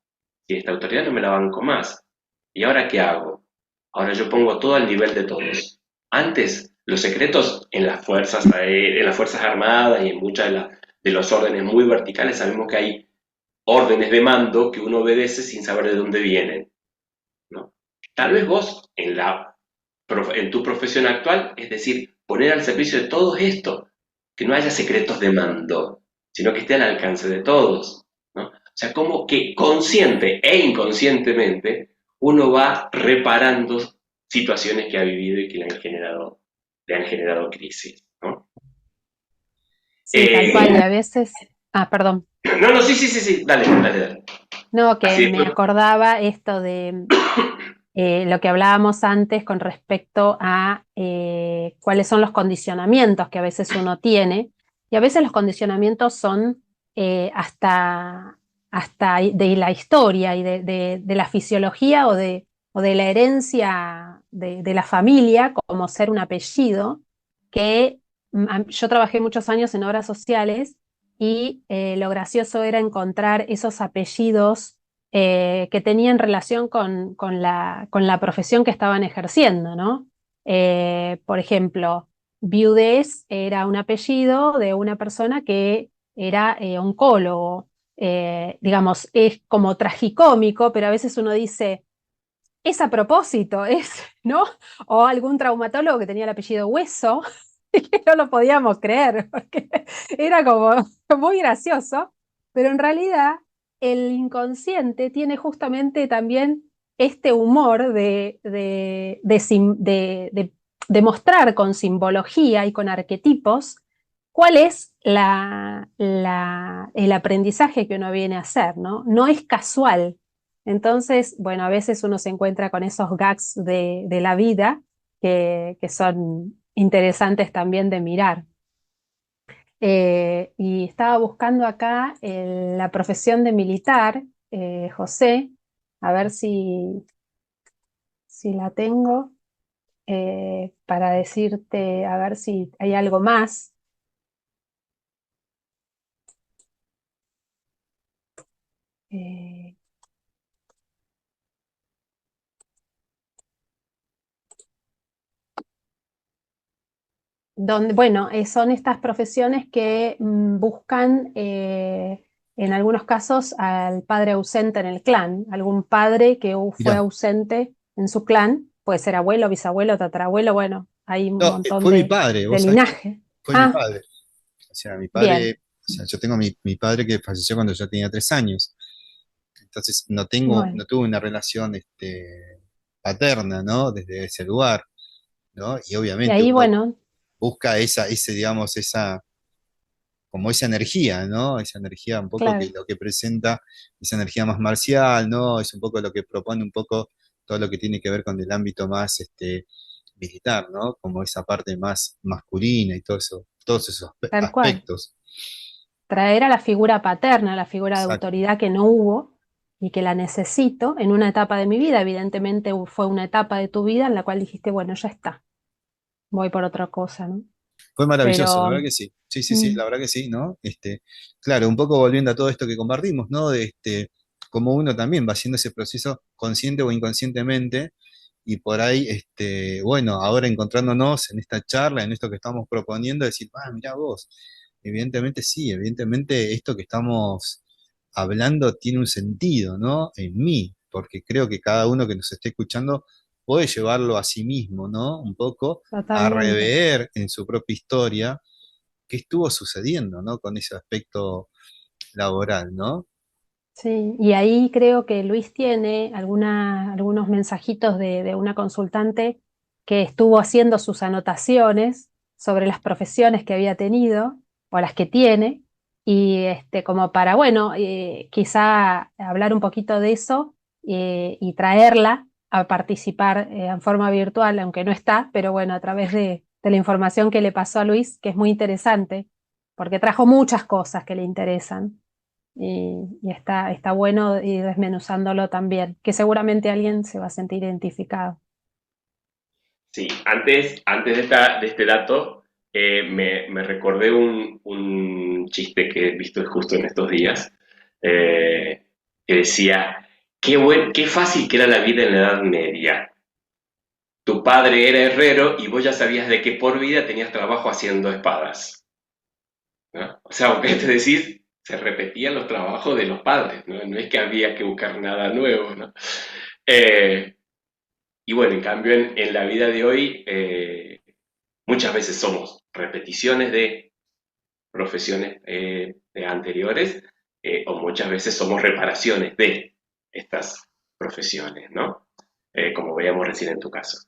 Si esta autoridad no me la banco más, ¿y ahora qué hago? Ahora yo pongo todo al nivel de todos. Antes, los secretos en las fuerzas armadas y en muchas de los órdenes muy verticales, sabemos que hay órdenes de mando que uno obedece sin saber de dónde vienen, ¿no? Tal vez vos, en tu profesión actual, es decir, poner al servicio de todo esto, que no haya secretos de mando, sino que esté al alcance de todos, ¿no? O sea, como que consciente e inconscientemente uno va reparando situaciones que ha vivido y que le han generado crisis, ¿no? Sí, tal cual, y a veces... Ah, perdón. No, sí, dale. No, que me acordaba esto de lo que hablábamos antes con respecto a cuáles son los condicionamientos que a veces uno tiene, y a veces los condicionamientos son hasta de la historia y de la fisiología o de la herencia de la familia, como ser un apellido, que yo trabajé muchos años en obras sociales y lo gracioso era encontrar esos apellidos que tenían relación con la profesión que estaban ejerciendo, ¿no? Por ejemplo, viudez era un apellido de una persona que era oncólogo. Digamos, es como tragicómico, pero a veces uno dice, es a propósito, ¿no? O algún traumatólogo que tenía el apellido Hueso, y que no lo podíamos creer, porque era como muy gracioso, pero en realidad el inconsciente tiene justamente también este humor de mostrar con simbología y con arquetipos cuál es el aprendizaje que uno viene a hacer, ¿no? No es casual. Entonces, bueno, a veces uno se encuentra con esos gags de la vida que son interesantes también de mirar. Y estaba buscando acá la profesión de militar, José, a ver si la tengo, para decirte, a ver si hay algo más. Eh, donde, bueno, son estas profesiones que buscan, en algunos casos, al padre ausente en el clan, algún padre que fue Mirá, ausente en su clan, puede ser abuelo, bisabuelo, tatarabuelo, bueno, hay un no, montón fue mi padre, de vos sabés que linaje. fue mi Ah, padre. O sea, mi bien, padre, o sea, yo tengo mi padre que falleció cuando yo tenía 3 años. Entonces bueno. no tuve una relación paterna, ¿no? Desde ese lugar, ¿no? Y Y obviamente ahí, uno bueno, busca digamos, como esa energía, ¿no? Esa energía un poco que claro, lo que presenta, esa energía más marcial, ¿no? Es un poco lo que propone un poco todo lo que tiene que ver con el ámbito más militar, ¿no? Como esa parte más masculina y todo eso, todos esos tal cual. aspectos. Traer a la figura paterna, la figura de Exacto. autoridad que no hubo y que la necesito en una etapa de mi vida. Evidentemente fue una etapa de tu vida en la cual dijiste, bueno, ya está, voy por otra cosa, ¿no? Fue maravilloso, la Pero verdad que sí. Sí, sí, sí, mm, la verdad que sí, ¿no? Claro, un poco volviendo a todo esto que compartimos, ¿no? Como uno también va haciendo ese proceso consciente o inconscientemente, y por ahí, bueno, ahora encontrándonos en esta charla, en esto que estamos proponiendo, decir, mirá vos, evidentemente sí, evidentemente esto que estamos hablando tiene un sentido, ¿no? En mí, porque creo que cada uno que nos esté escuchando puede llevarlo a sí mismo, ¿no? Un poco a totalmente. rever en su propia historia qué estuvo sucediendo, ¿no? Con ese aspecto laboral, ¿no? Sí, y ahí creo que Luis tiene algunos mensajitos de una consultante que estuvo haciendo sus anotaciones sobre las profesiones que había tenido o las que tiene, y como para, bueno, quizá hablar un poquito de eso, y traerla a participar en forma virtual, aunque no está, pero bueno, a través de la información que le pasó a Luis, que es muy interesante, porque trajo muchas cosas que le interesan. Y está bueno ir desmenuzándolo también, que seguramente alguien se va a sentir identificado. Sí, antes de este dato, me recordé un chiste que he visto justo en estos días, eh, que decía, qué fácil que era la vida en la Edad Media. Tu padre era herrero y vos ya sabías de que por vida tenías trabajo haciendo espadas, ¿no? O sea, aunque te decís, se repetían los trabajos de los padres, ¿no? No es que había que buscar nada nuevo, ¿no? Eh, y bueno, en cambio, en la vida de hoy, muchas veces somos repeticiones de profesiones anteriores, o muchas veces somos reparaciones de estas profesiones, ¿no? Como veíamos recién en tu caso.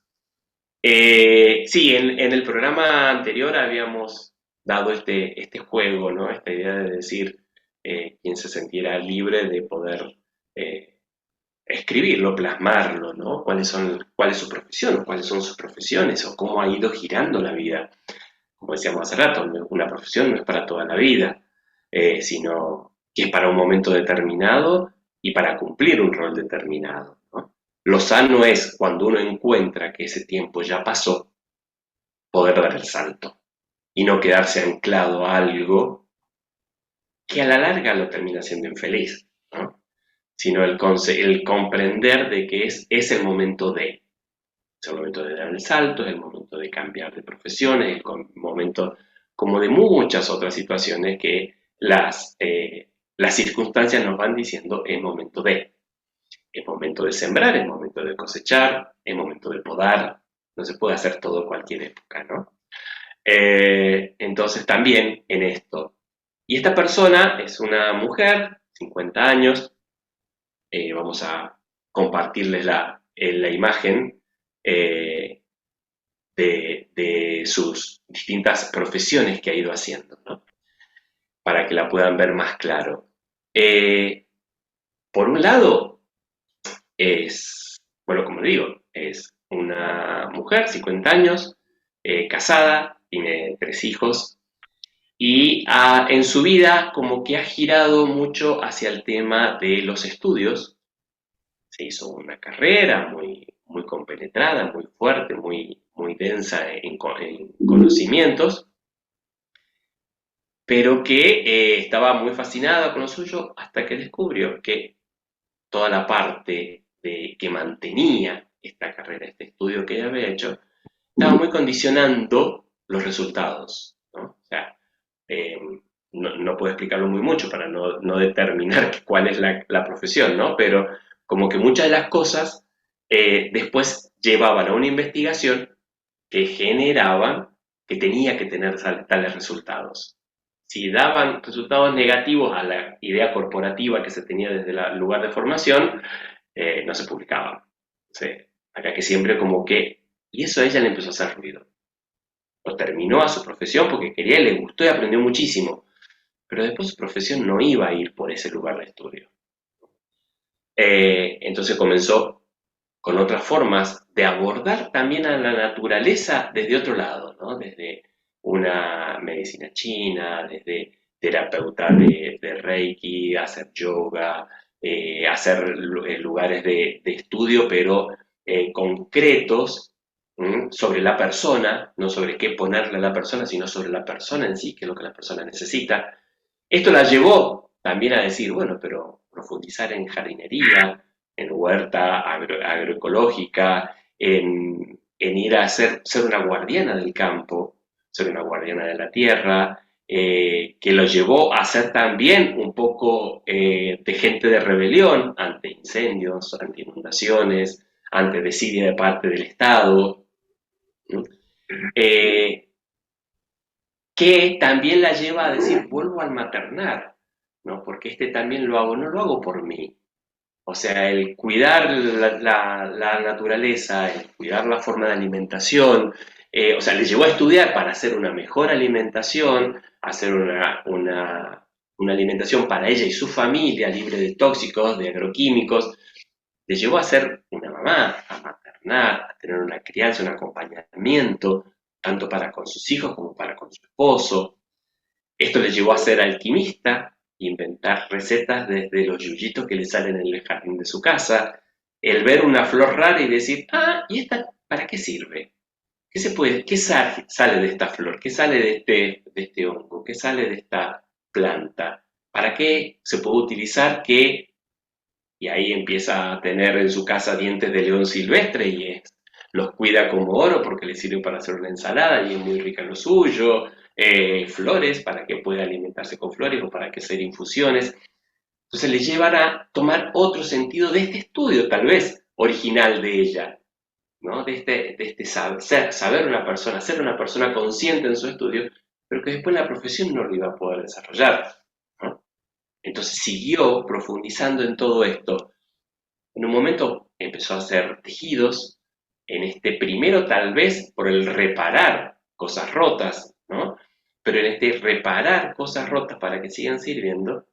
Sí, en el programa anterior habíamos dado este juego, ¿no? Esta idea de decir, quién se sintiera libre de poder escribirlo, plasmarlo, ¿no? ¿Cuál es su profesión? ¿Cuáles son sus profesiones? ¿O cómo ha ido girando la vida? Como decíamos hace rato, una profesión no es para toda la vida, sino que es para un momento determinado y para cumplir un rol determinado, ¿no? Lo sano es cuando uno encuentra que ese tiempo ya pasó, poder dar el salto y no quedarse anclado a algo que a la larga lo termina siendo infeliz, ¿no? Sino el comprender de que es el momento de. Es el momento de dar el salto, es el momento de cambiar de profesión, es el momento como de muchas otras situaciones que las circunstancias nos van diciendo es momento de. Es momento de sembrar, es momento de cosechar, es momento de podar. No se puede hacer todo en cualquier época, ¿no? Entonces también en esto. Y esta persona es una mujer, 50 años, vamos a compartirles la imagen de sus distintas profesiones que ha ido haciendo, ¿no? Para que la puedan ver más claro. Por un lado, bueno, como digo, es una mujer, 50 años, casada, tiene 3 hijos, y en su vida como que ha girado mucho hacia el tema de los estudios. Se hizo una carrera muy, muy compenetrada, muy fuerte, muy, muy densa en conocimientos, pero que estaba muy fascinada con lo suyo hasta que descubrió que toda la parte que mantenía esta carrera, este estudio que ella había hecho, estaba muy condicionando los resultados, ¿no? O sea, no puedo explicarlo muy mucho para no determinar cuál es la profesión, ¿no? Pero como que muchas de las cosas después llevaban a una investigación que generaban que tenía que tener tales resultados. Si daban resultados negativos a la idea corporativa que se tenía desde el lugar de formación, no se publicaban. Acá que siempre como que... Y eso a ella le empezó a hacer ruido. Lo terminó a su profesión porque quería, le gustó y aprendió muchísimo. Pero después su profesión no iba a ir por ese lugar de estudio. Entonces comenzó con otras formas de abordar también a la naturaleza desde otro lado, ¿no? Desde una medicina china, desde terapeuta de Reiki, hacer yoga, hacer lugares de estudio, pero concretos sobre la persona, no sobre qué ponerle a la persona, sino sobre la persona en sí, qué es lo que la persona necesita. Esto la llevó también a decir, bueno, pero profundizar en jardinería, en huerta agroecológica, en ir a ser una guardiana del campo, ser una guardiana de la tierra, que lo llevó a ser también un poco de gente de rebelión ante incendios, ante inundaciones, ante desidia de parte del Estado, ¿no? Que también la lleva a decir, vuelvo al maternar, ¿no? Porque también lo hago, no lo hago por mí. O sea, el cuidar la naturaleza, el cuidar la forma de alimentación, o sea, le llevó a estudiar para hacer una mejor alimentación, hacer una alimentación para ella y su familia, libre de tóxicos, de agroquímicos. Le llevó a ser una mamá, a maternar, a tener una crianza, un acompañamiento, tanto para con sus hijos como para con su esposo. Esto le llevó a ser alquimista, inventar recetas desde los yuyitos que le salen en el jardín de su casa, el ver una flor rara y decir, ¿y esta para qué sirve? ¿Qué sale de esta flor? ¿Qué sale de este hongo? ¿Qué sale de esta planta? ¿Para qué se puede utilizar y ahí empieza a tener en su casa dientes de león silvestre y los cuida como oro porque le sirve para hacer una ensalada y es muy rica en lo suyo, flores para que pueda alimentarse con flores o para que hacer infusiones. Entonces le llevan a tomar otro sentido de este estudio, tal vez original de ella, ¿no? De este saber una persona, ser una persona consciente en su estudio, pero que después la profesión no lo iba a poder desarrollar, ¿no? Entonces siguió profundizando en todo esto. En un momento empezó a hacer tejidos, en este primero tal vez por el reparar cosas rotas, ¿no? Pero en este reparar cosas rotas para que sigan sirviendo,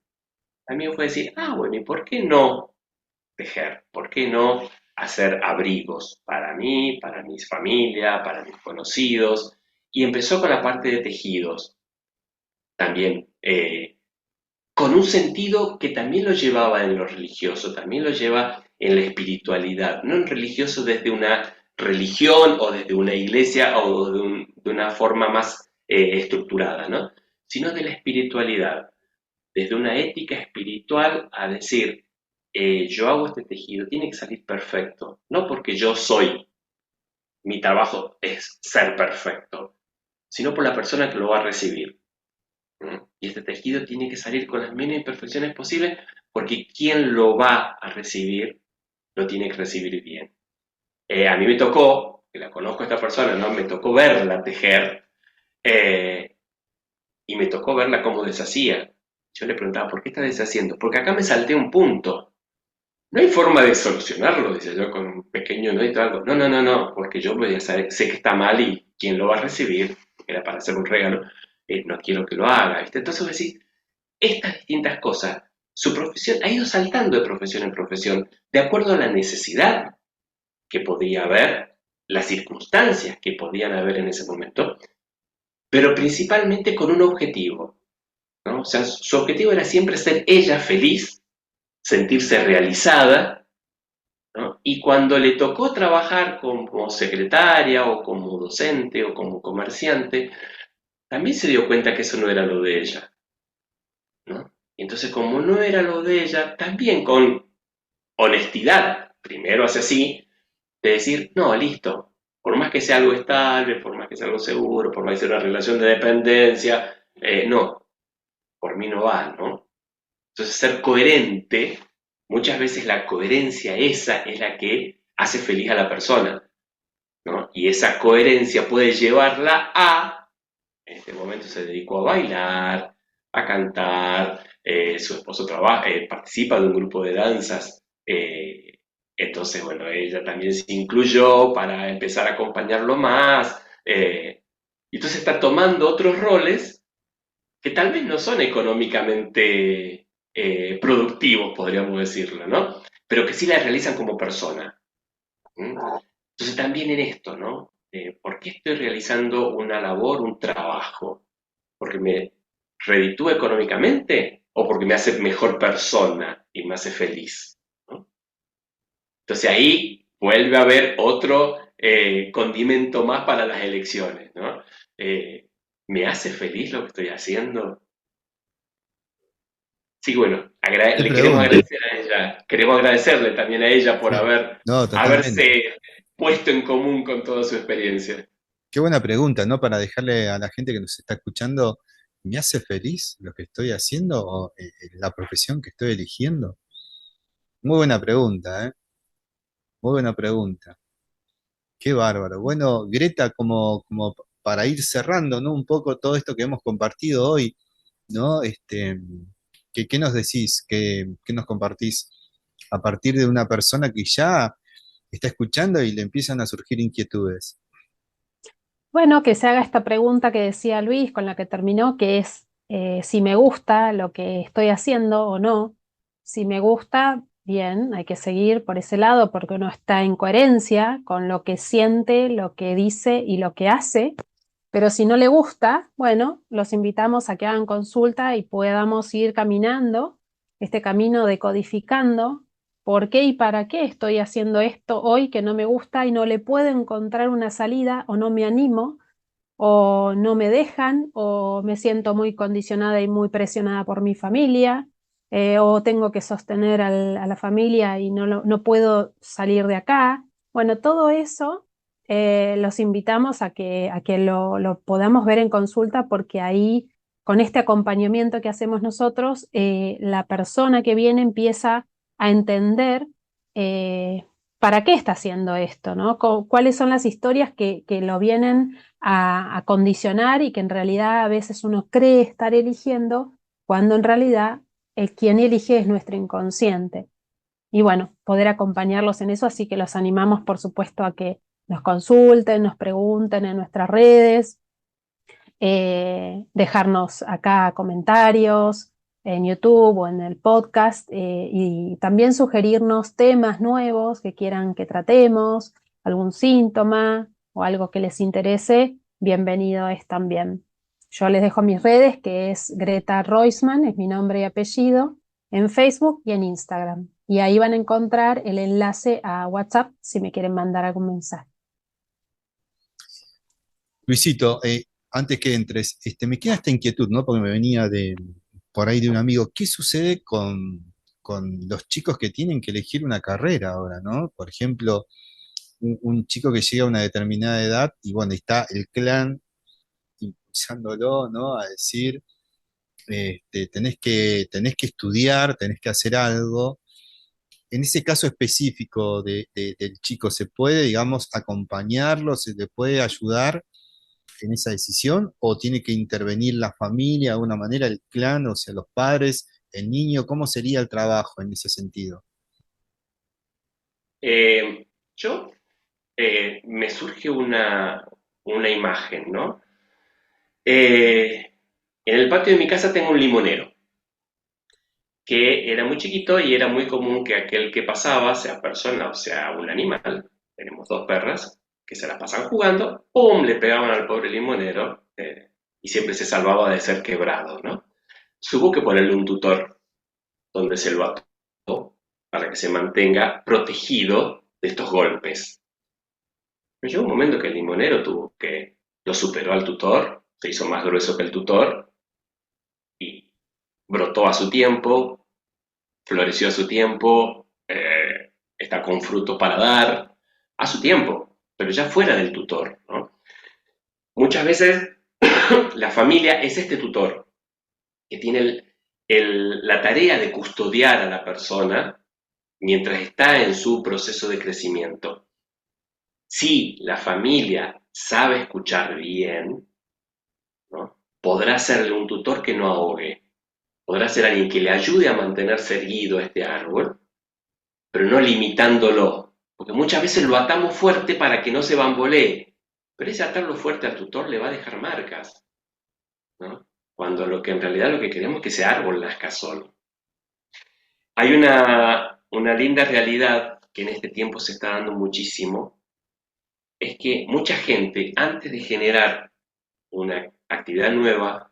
también fue decir, bueno, ¿y por qué no tejer? ¿Por qué no hacer abrigos para mí, para mi familia, para mis conocidos? Y empezó con la parte de tejidos, también con un sentido que también lo llevaba en lo religioso, también lo lleva en la espiritualidad, no en religioso desde una religión o desde una iglesia o de una forma más estructurada, ¿no? Sino de la espiritualidad, desde una ética espiritual a decir, yo hago este tejido, tiene que salir perfecto, no porque yo soy mi trabajo es ser perfecto, sino por la persona que lo va a recibir. Y este tejido tiene que salir con las menos imperfecciones posibles porque quien lo va a recibir lo tiene que recibir bien. A mí me tocó, que la conozco a esta persona, ¿no? Me tocó verla tejer y me tocó verla cómo deshacía. Yo le preguntaba, ¿por qué está deshaciendo? Porque acá me salté un punto. No hay forma de solucionarlo, dice yo, con un pequeño nudito o algo. No, no, no, no, porque yo voy a saber, sé que está mal y quien lo va a recibir, era para hacer un regalo, no quiero que lo haga, ¿viste? Entonces voy a decir, estas distintas cosas, su profesión ha ido saltando de profesión en profesión, de acuerdo a la necesidad que podía haber, las circunstancias que podían haber en ese momento, pero principalmente con un objetivo, ¿no? O sea, su objetivo era siempre ser ella feliz, sentirse realizada, ¿no? Y cuando le tocó trabajar como secretaria o como docente o como comerciante, también se dio cuenta que eso no era lo de ella, ¿no? Y entonces, como no era lo de ella, también con honestidad, primero hace así, de decir, no, listo, por más que sea algo estable, por más que sea algo seguro, por más que sea una relación de dependencia, no, por mí no va, ¿no? Entonces, ser coherente, muchas veces la coherencia esa es la que hace feliz a la persona, ¿no? Y esa coherencia puede llevarla a, en este momento se dedicó a bailar, a cantar, su esposo participa de un grupo de danzas, entonces, bueno, ella también se incluyó para empezar a acompañarlo más, y entonces está tomando otros roles que tal vez no son económicamente productivos, podríamos decirlo, ¿no? Pero que sí la realizan como persona. ¿Mm? Entonces también en esto, ¿no? ¿Por qué estoy realizando una labor, un trabajo? ¿Porque me reditúa económicamente o porque me hace mejor persona y me hace feliz? ¿No? Entonces ahí vuelve a haber otro condimento más para las elecciones, ¿no? ¿Me hace feliz lo que estoy haciendo? Sí, bueno, Qué le queremos pregunta. agradecer a ella, queremos agradecerle también a ella por Sí. No, totalmente. haberse puesto en común con toda su experiencia. Qué buena pregunta, ¿no? Para dejarle a la gente que nos está escuchando, ¿me hace feliz lo que estoy haciendo o la profesión que estoy eligiendo? Muy buena pregunta, ¿eh? Muy buena pregunta. Qué bárbaro. Bueno, Greta, como para ir cerrando, ¿no? Un poco todo esto que hemos compartido hoy, ¿no? ¿Qué nos decís? ¿Qué nos compartís a partir de una persona que ya está escuchando y le empiezan a surgir inquietudes? Bueno, que se haga esta pregunta que decía Luis, con la que terminó, que es si me gusta lo que estoy haciendo o no. Si me gusta, bien, hay que seguir por ese lado porque uno está en coherencia con lo que siente, lo que dice y lo que hace. Pero si no le gusta, bueno, los invitamos a que hagan consulta y podamos ir caminando este camino decodificando por qué y para qué estoy haciendo esto hoy que no me gusta y no le puedo encontrar una salida o no me animo o no me dejan o me siento muy condicionada y muy presionada por mi familia o tengo que sostener a la familia y no puedo salir de acá. Bueno, todo eso los invitamos a que lo podamos ver en consulta porque ahí, con este acompañamiento que hacemos nosotros, la persona que viene empieza a entender eh, para qué está haciendo esto, ¿no? ¿Cuáles son las historias que lo vienen a condicionar y que en realidad a veces uno cree estar eligiendo cuando en realidad el quien elige es nuestro inconsciente? Y bueno, poder acompañarlos en eso, así que los animamos, por supuesto, a que nos consulten, nos pregunten en nuestras redes, dejarnos acá comentarios en YouTube o en el podcast y también sugerirnos temas nuevos que quieran que tratemos, algún síntoma o algo que les interese, bienvenido es también. Yo les dejo mis redes, que es Greta Roisman, es mi nombre y apellido, en Facebook y en Instagram. Y ahí van a encontrar el enlace a WhatsApp si me quieren mandar algún mensaje. Luisito, antes que entres, me queda esta inquietud, ¿no? Porque me venía por ahí de un amigo. ¿Qué sucede con los chicos que tienen que elegir una carrera ahora, ¿no? Por ejemplo, un chico que llega a una determinada edad y bueno, está el clan impulsándolo, ¿no? A decir, tenés que estudiar, tenés que hacer algo. En ese caso específico del chico, ¿se puede, digamos, acompañarlo? ¿Se le puede ayudar en esa decisión? ¿O tiene que intervenir la familia de alguna manera, el clan, o sea, los padres, el niño? ¿Cómo sería el trabajo en ese sentido? Yo me surge una imagen, ¿no? En el patio de mi casa tengo un limonero, que era muy chiquito y era muy común que aquel que pasaba, sea persona o sea un animal, tenemos dos perras, que se las pasan jugando, ¡pum!, le pegaban al pobre limonero, y siempre se salvaba de ser quebrado, ¿no? Hubo que ponerle un tutor donde se lo ató para que se mantenga protegido de estos golpes. Pero llegó un momento que el limonero lo superó al tutor, se hizo más grueso que el tutor y brotó a su tiempo, floreció a su tiempo, está con fruto para dar a su tiempo, pero ya fuera del tutor, ¿no? Muchas veces la familia es este tutor que tiene la tarea de custodiar a la persona mientras está en su proceso de crecimiento. Si la familia sabe escuchar bien, ¿no?, podrá serle un tutor que no ahogue, podrá ser alguien que le ayude a mantenerse erguido a este árbol, pero no limitándolo, porque muchas veces lo atamos fuerte para que no se bambolee, pero ese atarlo fuerte al tutor le va a dejar marcas, ¿no? Cuando en realidad lo que queremos es que ese árbol nazca solo. Hay una linda realidad que en este tiempo se está dando muchísimo, es que mucha gente, antes de generar una actividad nueva,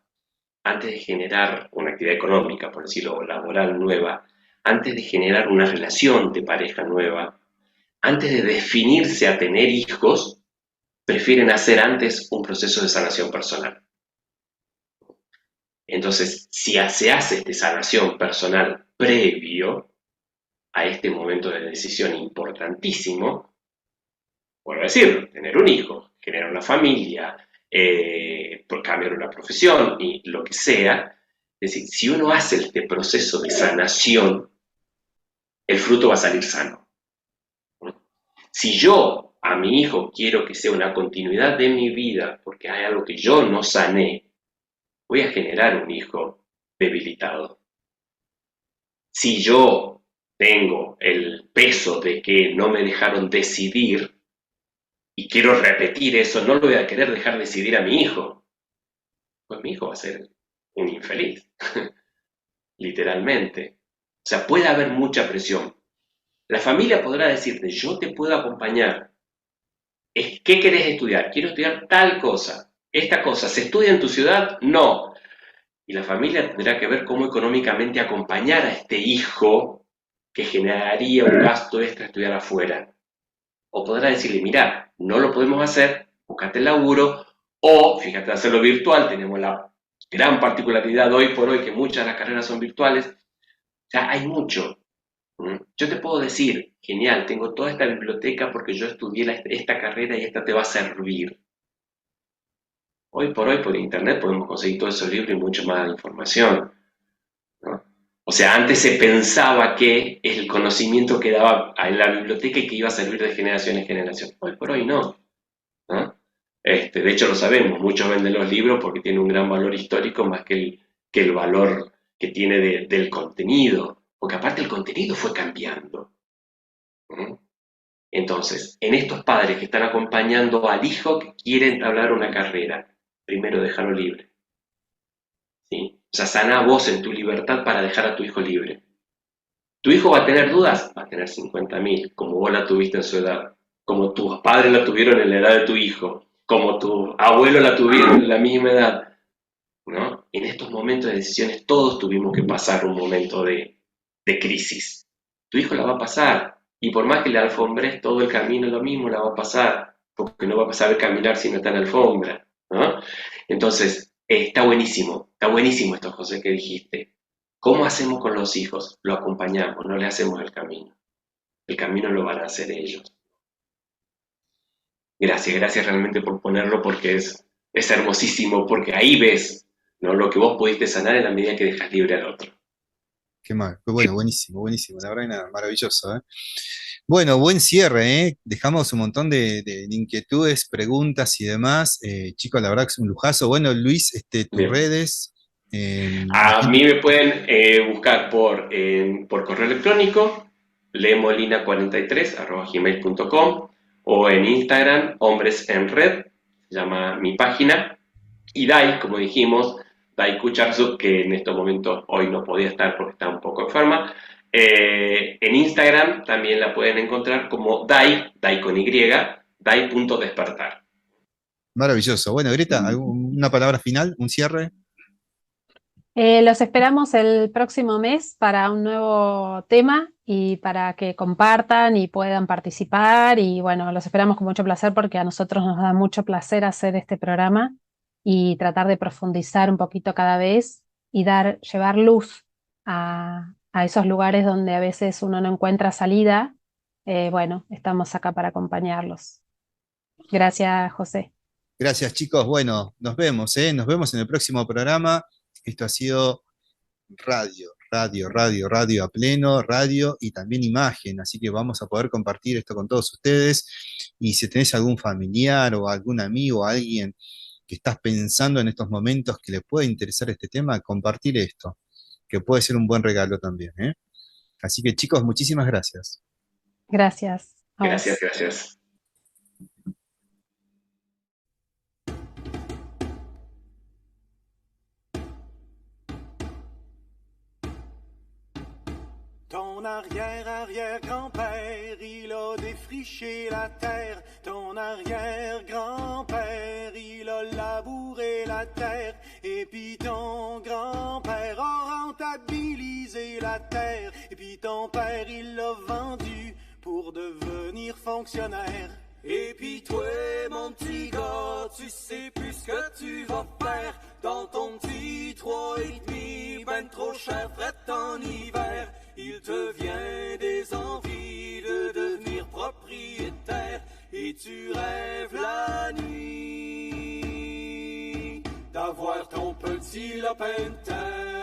antes de generar una actividad económica, por decirlo, laboral nueva, antes de generar una relación de pareja nueva, antes de definirse a tener hijos, prefieren hacer antes un proceso de sanación personal. Entonces, si se hace esta sanación personal previo a este momento de decisión importantísimo, vuelvo a decir, tener un hijo, generar una familia, cambiar una profesión y lo que sea, es decir, si uno hace este proceso de sanación, el fruto va a salir sano. Si yo a mi hijo quiero que sea una continuidad de mi vida porque hay algo que yo no sané, voy a generar un hijo debilitado. Si yo tengo el peso de que no me dejaron decidir y quiero repetir eso, no lo voy a querer dejar decidir a mi hijo, pues mi hijo va a ser un infeliz, literalmente. O sea, puede haber mucha presión. La familia podrá decirte, yo te puedo acompañar. ¿Qué querés estudiar? Quiero estudiar tal cosa. ¿Esta cosa se estudia en tu ciudad? No. Y la familia tendrá que ver cómo económicamente acompañar a este hijo que generaría un gasto extra estudiar afuera. O podrá decirle, mira, no lo podemos hacer, búscate el laburo, o fíjate, hacerlo virtual. Tenemos la gran particularidad hoy por hoy que muchas de las carreras son virtuales. O sea, hay mucho. Yo te puedo decir, genial, tengo toda esta biblioteca porque yo estudié esta carrera y esta te va a servir. Hoy por internet podemos conseguir todos esos libros y mucho más información, ¿no? O sea, antes se pensaba que el conocimiento quedaba en la biblioteca y que iba a servir de generación en generación. Hoy por hoy no, ¿no? De hecho lo sabemos, muchos venden los libros porque tienen un gran valor histórico más que el valor que tiene del contenido, porque aparte el contenido fue cambiando. Entonces, en estos padres que están acompañando al hijo que quiere entablar una carrera, primero déjalo libre, ¿sí? O sea, sana vos en tu libertad para dejar a tu hijo libre. ¿Tu hijo va a tener dudas? Va a tener 50.000, como vos la tuviste en su edad, como tus padres la tuvieron en la edad de tu hijo, como tu abuelo la tuvieron en la misma edad, ¿no? En estos momentos de decisiones todos tuvimos que pasar un momento de crisis. Tu hijo la va a pasar, y por más que le alfombres todo el camino lo mismo, la va a pasar, porque no va a saber caminar si no está en alfombra, ¿no? Entonces, está buenísimo esto, José, que dijiste. ¿Cómo hacemos con los hijos? Lo acompañamos, no le hacemos el camino. El camino lo van a hacer ellos. Gracias realmente por ponerlo porque es hermosísimo, porque ahí ves, ¿no? Lo que vos pudiste sanar en la medida que dejas libre al otro. Qué mal. Bueno, buenísimo, buenísimo. La verdad, que nada, maravilloso, ¿eh? Bueno, buen cierre, ¿eh? Dejamos un montón de inquietudes, preguntas y demás. Chicos, la verdad que es un lujazo. Bueno, Luis, tus Bien. redes. La A gente. mí me pueden buscar por correo electrónico, lemolina43@gmail.com, o en Instagram, Hombres en Red, se llama mi página, y Dai, como dijimos, Dai Kucharzu, que en estos momentos hoy no podía estar porque está un poco enferma. En Instagram también la pueden encontrar como Dai con Y, Dai.despertar. Maravilloso. Bueno, Greta, ¿una palabra final? ¿Un cierre? Los esperamos el próximo mes para un nuevo tema y para que compartan y puedan participar. Y bueno, los esperamos con mucho placer porque a nosotros nos da mucho placer hacer este programa y tratar de profundizar un poquito cada vez y llevar luz a esos lugares donde a veces uno no encuentra salida. Bueno, estamos acá para acompañarlos. Gracias, José. Gracias, chicos. Bueno, nos vemos, ¿eh? Nos vemos en el próximo programa. Esto ha sido radio a pleno, radio y también imagen. Así que vamos a poder compartir esto con todos ustedes. Y si tenés algún familiar o algún amigo o alguien que estás pensando en estos momentos que le puede interesar este tema, compartir esto, que puede ser un buen regalo también, ¿eh? Así que chicos, muchísimas gracias. Gracias a Gracias, vos. gracias. Ton arrière-arrière-grand-père, il a défriché la terre. Ton arrière-grand-père, il a labouré la terre. Et puis ton grand-père a rentabilisé la terre. Et puis ton père, il l'a vendu pour devenir fonctionnaire. Et puis toi, mon petit gars, tu sais plus ce que tu vas faire dans ton petit 3,5, ben trop cher, fret en hiver. Il te vient des envies de devenir propriétaire et tu rêves la nuit d'avoir ton petit lopin de terre.